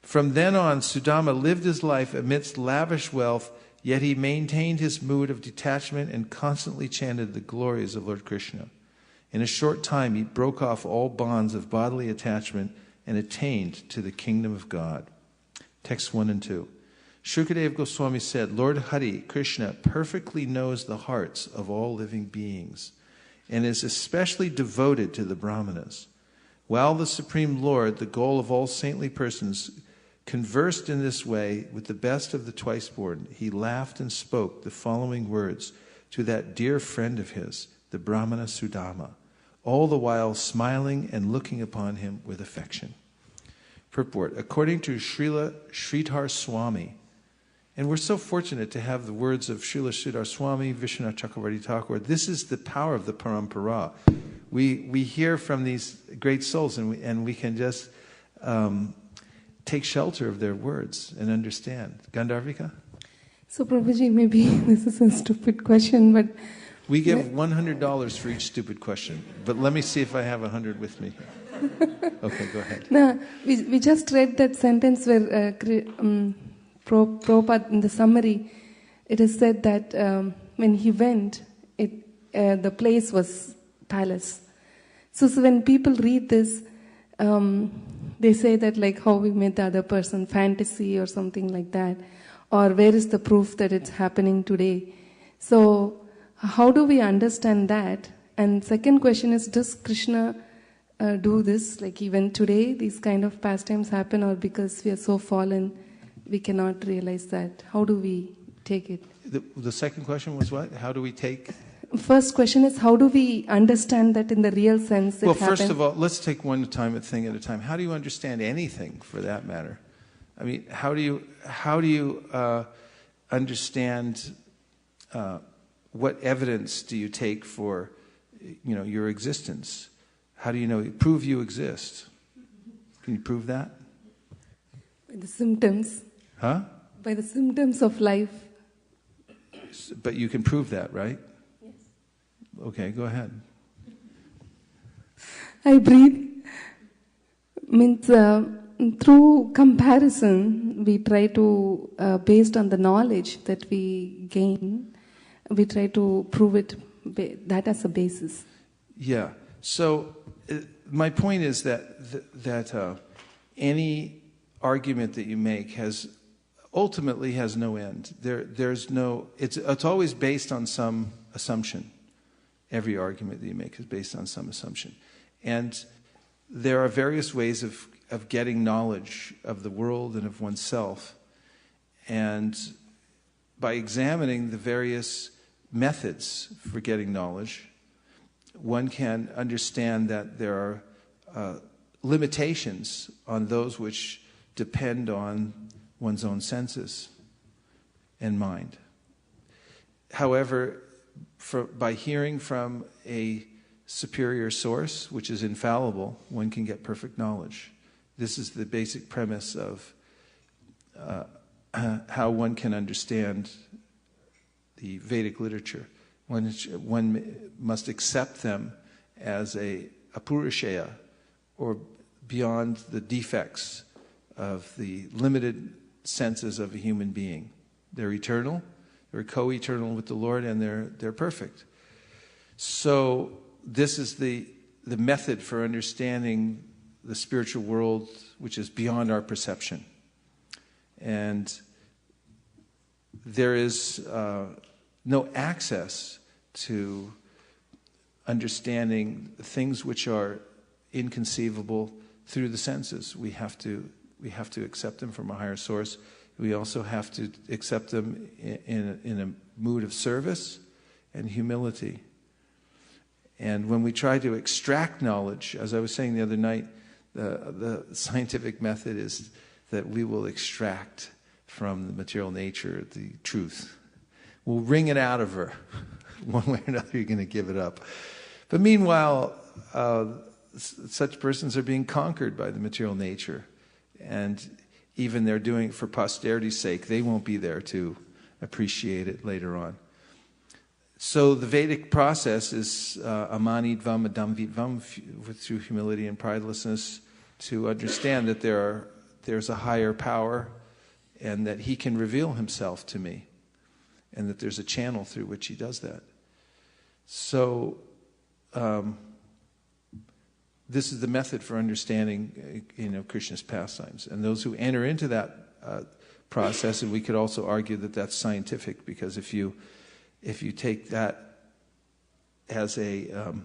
From then on, Sudhama lived his life amidst lavish wealth, yet he maintained his mood of detachment and constantly chanted the glories of Lord Krishna. In a short time, he broke off all bonds of bodily attachment and attained to the kingdom of God. Text 1 and 2. Shukadeva Goswami said, Lord Hari Krishna perfectly knows the hearts of all living beings and is especially devoted to the Brahmanas. While the Supreme Lord, the goal of all saintly persons, conversed in this way with the best of the twice-born, he laughed and spoke the following words to that dear friend of his, the Brahmana Sudhama, all the while smiling and looking upon him with affection. Purport. According to Srila Sridhar Swami, and we're so fortunate to have the words of Srila Sridhar Swami, Vishwanath Chakravarti Thakur. This is the power of the parampara. We hear from these great souls, and we can just take shelter of their words and understand. Gandharvika? So Prabhuji, maybe this is a stupid question, but... We give $100 for each stupid question, but let me see if I have 100 with me. Okay, go ahead. No, we just read that sentence where Prabhupada, in the summary, it is said that when he went, the place was palace. So when people read this, they say that like how we met the other person, fantasy or something like that, or where is the proof that it's happening today? So how do we understand that? And second question is, does Krishna do this? Like even today, these kind of pastimes happen, or because we are so fallen, we cannot realize that? How do we take it? The second question was what? How do we take? First question is, how do we understand that in the real sense? Well, first of all, let's take one thing at a time. How do you understand anything, for that matter? I mean, how do you understand? What evidence do you take for, your existence? How do you know? Prove you exist. Can you prove that? By the symptoms. Huh? By the symptoms of life. But you can prove that, right? Yes. Okay, go ahead. I breathe. Means through comparison, we try to, based on the knowledge that we gain, we try to prove it, that as a basis. Yeah. So my point is that any argument that you make ultimately has no end. There's no. It's always based on some assumption. Every argument that you make is based on some assumption, and there are various ways of getting knowledge of the world and of oneself, and by examining the various methods for getting knowledge, one can understand that there are limitations on those which depend on one's own senses and mind. However, by hearing from a superior source, which is infallible, one can get perfect knowledge. This is the basic premise of how one can understand the Vedic literature. One must accept them as a purusheya, or beyond the defects of the limited senses of a human being. They're eternal, they're co-eternal with the Lord, and they're perfect. So this is the method for understanding the spiritual world, which is beyond our perception. And there is no access to understanding things which are inconceivable through the senses. We have to accept them from a higher source. We also have to accept them in a mood of service and humility. And when we try to extract knowledge, as I was saying the other night, the scientific method is that we will extract from the material nature the truth. We'll wring it out of her. One way or another, you're going to give it up. But meanwhile, such persons are being conquered by the material nature. And even they're doing it for posterity's sake. They won't be there to appreciate it later on. So the Vedic process is amanidvam, adamvidvam, through humility and pridelessness, to understand that there's a higher power and that he can reveal himself to me, and that there's a channel through which he does that. So this is the method for understanding, Krishna's pastimes. And those who enter into that process, and we could also argue that that's scientific, because if you take that as a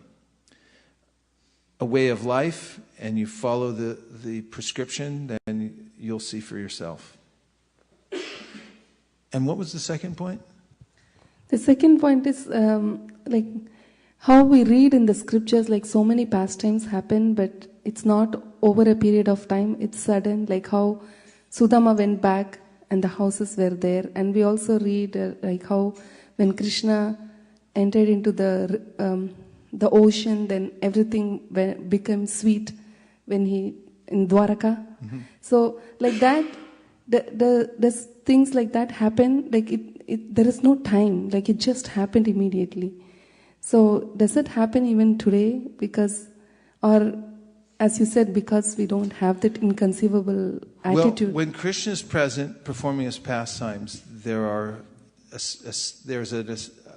way of life and you follow the prescription, then you'll see for yourself. And what was the second point? The second point is like how we read in the scriptures, like so many pastimes happen, but it's not over a period of time. It's sudden, like how Sudhama went back and the houses were there. And we also read like how when Krishna entered into the ocean, then everything became sweet when he in Dwaraka. Mm-hmm. So like that, there's things like that happen. Like there is no time. Like it just happened immediately. So does it happen even today? Because, or as you said, because we don't have that inconceivable attitude. Well, when Krishna is present, performing his pastimes, there's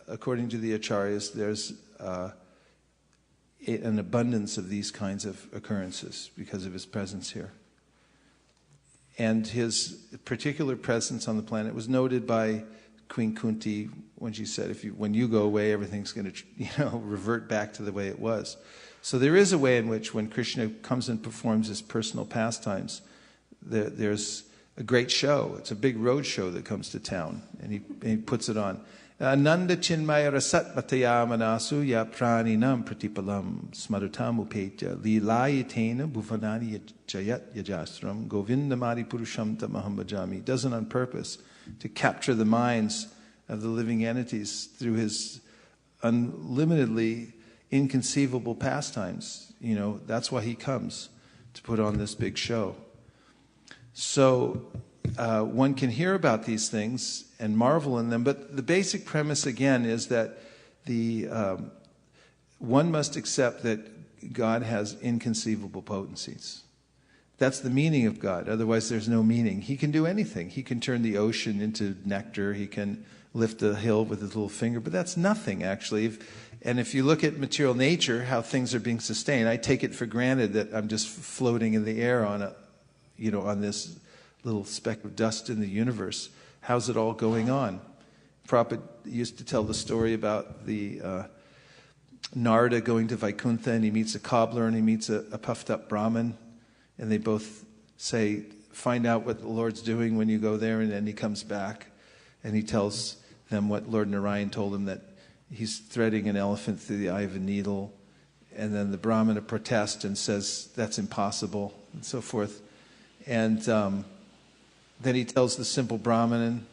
according to the acharyas, there's an abundance of these kinds of occurrences because of his presence here. And his particular presence on the planet was noted by Queen Kunti when she said, when you go away, everything's going to revert back to the way it was. So there is a way in which when Krishna comes and performs his personal pastimes, there's a great show. It's a big road show that comes to town, and he puts it on. Ananda chinmaya rasat vatayamanasu ya praninam pratipalam smarutam upetya lilayatena bhuvanani jayat yajastram govindamadi purusham tamaham bhajami. Does it on purpose to capture the minds of the living entities through his unlimitedly inconceivable pastimes. That's why he comes, to put on this big show. So one can hear about these things and marvel in them, but the basic premise again is that one must accept that God has inconceivable potencies. That's the meaning of God. Otherwise there's no meaning. He can do anything. He can turn the ocean into nectar. He can lift a hill with his little finger, but that's nothing actually. And if you look at material nature, how things are being sustained, I take it for granted that I'm just floating in the air on on this little speck of dust in the universe. How's it all going on? Prabhupada used to tell the story about the Narada going to Vaikuntha, and he meets a cobbler and he meets a puffed up Brahmin, and they both say, find out what the Lord's doing when you go there, and then he comes back and he tells them what Lord Narayan told him, that he's threading an elephant through the eye of a needle, and then the Brahmana protests and says that's impossible, and so forth. And then he tells the simple Brahmanan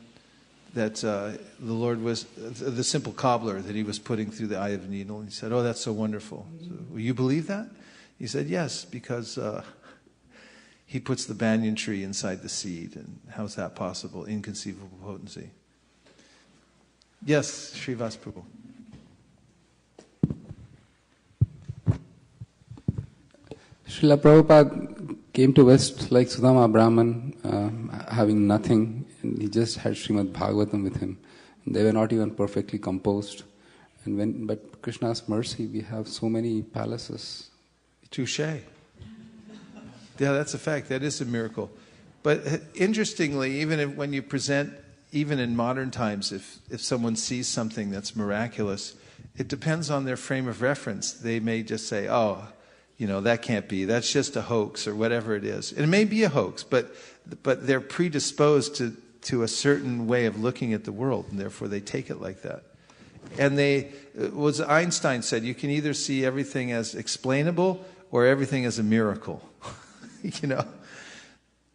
that the Lord was, the simple cobbler, that he was putting through the eye of a needle. And he said, oh, that's so wonderful. So, will you believe that? He said, yes, because he puts the banyan tree inside the seed. And how's that possible? Inconceivable potency. Yes, Srivas Prabhu. Srila Prabhupada came to West like Sudhama Brahman, having nothing, and he just had Srimad Bhagavatam with him. And they were not even perfectly composed. But Krishna's mercy, we have so many palaces. Touché. Yeah, that's a fact. That is a miracle. But interestingly, when you present, even in modern times, if someone sees something that's miraculous, it depends on their frame of reference. They may just say, oh, that can't be. That's just a hoax or whatever it is. It may be a hoax, but they're predisposed to a certain way of looking at the world, and therefore they take it like that. And Einstein said, you can either see everything as explainable or everything as a miracle.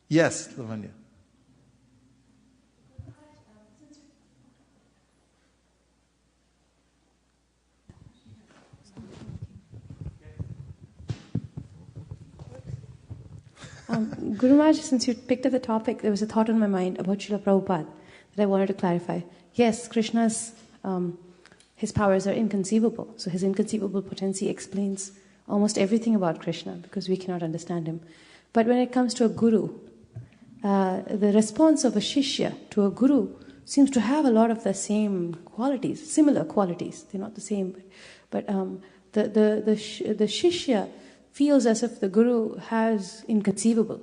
Yes, Lavanya. Guru Maharaj, since you picked up the topic, there was a thought in my mind about Srila Prabhupada that I wanted to clarify. Yes, Krishna's, his powers are inconceivable. So his inconceivable potency explains almost everything about Krishna because we cannot understand him. But when it comes to a guru, the response of a shishya to a guru seems to have a lot of the same qualities, similar qualities. They're not the same. But the shishya feels as if the guru has inconceivable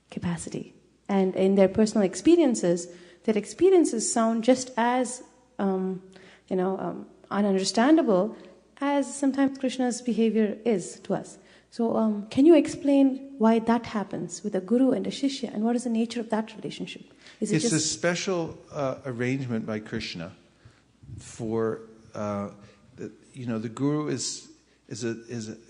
capacity. And in their personal experiences, their experiences sound just as ununderstandable as sometimes Krishna's behavior is to us. So can you explain why that happens with a guru and a shishya, and what is the nature of that relationship? It's a special arrangement by Krishna for the guru is a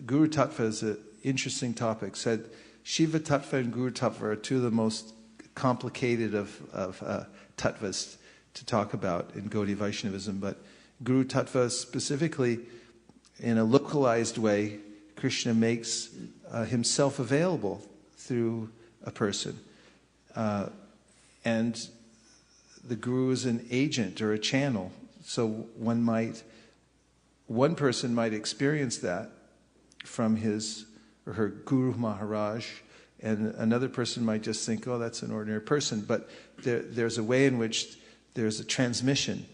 Guru Tattva is an interesting topic. Said Shiva Tattva and Guru Tattva are two of the most complicated of tattvas to talk about in Gaudiya Vaishnavism, but Guru Tattva specifically, in a localized way, Krishna makes himself available through a person. And the guru is an agent or a channel. So one person might experience that from his or her Guru Maharaj, and another person might just think, oh, that's an ordinary person. But there's a way in which there's a transmission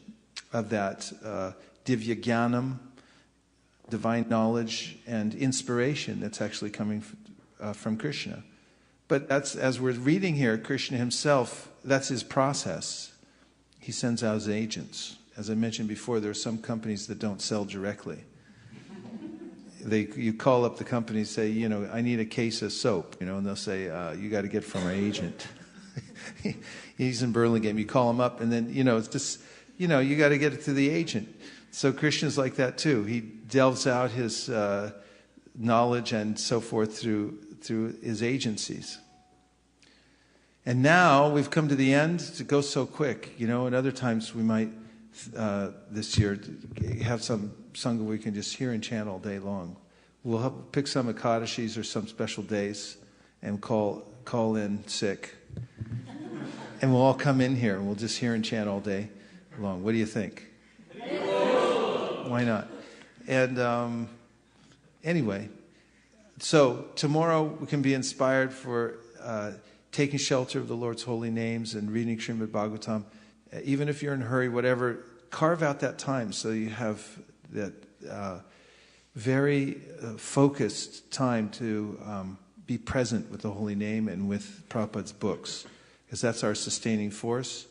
of that divya jnanam, divine knowledge and inspiration that's actually coming from Krishna. But that's, as we're reading here, Krishna himself, that's his process. He sends out his agents. As I mentioned before, there are some companies that don't sell directly. you call up the company and say, I need a case of soap, and they'll say, you got to get from our agent. He's in Burlingame. You call him up, and then, it's just, you got to get it to the agent. So Krishna's like that too. He delves out his knowledge and so forth through his agencies. And now we've come to the end. It goes so quick, and other times we might, this year, have some Sangha we can just hear and chant all day long. We'll pick some Ekadashis or some special days and call in sick. And we'll all come in here and we'll just hear and chant all day long. What do you think? Why not? And anyway, so tomorrow we can be inspired for taking shelter of the Lord's holy names and reading Srimad Bhagavatam. Even if you're in a hurry, whatever, carve out that time so you have that very focused time to be present with the holy name and with Prabhupada's books, because that's our sustaining force.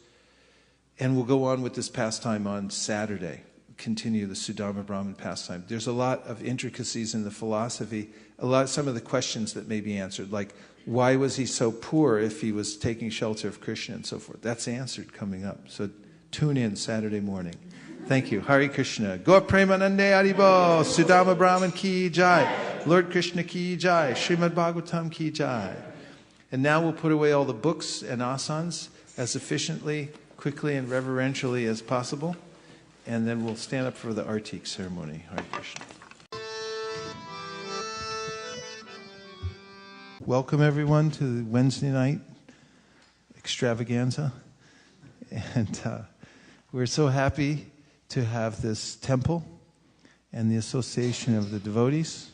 And we'll go on with this pastime on Saturday, continue the Sudhama Brahman pastime. There's a lot of intricacies in the philosophy, some of the questions that may be answered, like why was he so poor if he was taking shelter of Krishna and so forth. That's answered coming up. So tune in Saturday morning. Thank you. Hare Krishna. Gaur Premanande Haribo. Sudhama Brahman ki jai. Lord Krishna ki jai. Srimad Bhagavatam ki jai. And now we'll put away all the books and asanas as efficiently, quickly, and reverentially as possible. And then we'll stand up for the Artik ceremony. Hare Krishna. Welcome everyone to the Wednesday night extravaganza. And we're so happy to have this temple and the association of the devotees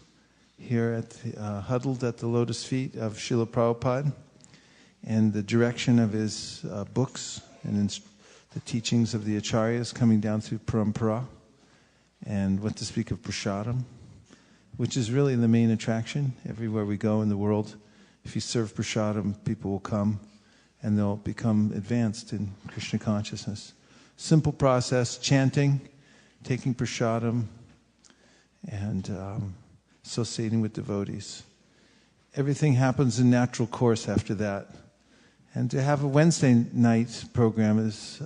here huddled at the lotus feet of Srila Prabhupada, and the direction of his books and the teachings of the acharyas coming down through parampara, and what to speak of prasadam, which is really the main attraction. Everywhere we go in the world, if you serve prasadam, people will come and they'll become advanced in Krishna consciousness. Simple process, chanting, taking prasadam, and associating with devotees. Everything happens in natural course after that. And to have a Wednesday night program is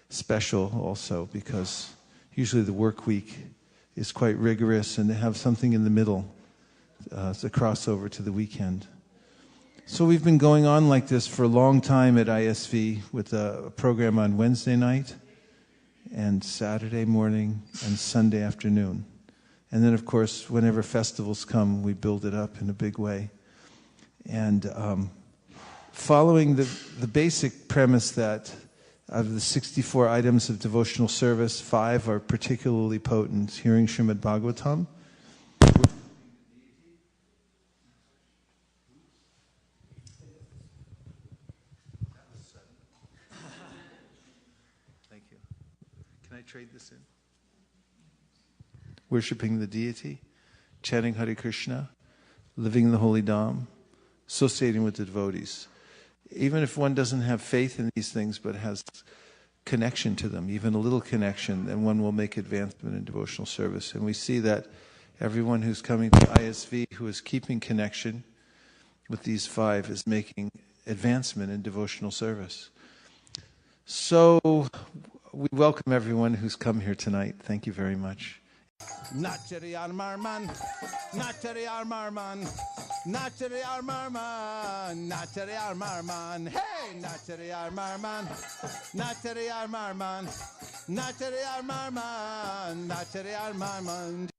special also, because usually the work week is quite rigorous, and to have something in the middle as a crossover to the weekend. So we've been going on like this for a long time at ISV with a program on Wednesday night and Saturday morning and Sunday afternoon. And then, of course, whenever festivals come, we build it up in a big way. And following the basic premise that of the 64 items of devotional service, 5 are particularly potent, hearing Srimad Bhagavatam. Thank you. Can I trade this in? Worshipping the deity, chanting Hare Krishna, living in the holy Dham, associating with the devotees. Even if one doesn't have faith in these things but has connection to them, even a little connection, then one will make advancement in devotional service. And we see that everyone who's coming to ISV who is keeping connection with these 5 is making advancement in devotional service. So we welcome everyone who's come here tonight. Thank you very much. Nachari Armarman, Nachari Armarman, Nachari Armarman, Nachari Armarman, hey, Nachari Armarman, Nachari Armarman, Nachari Armarman, Nachari Armarman.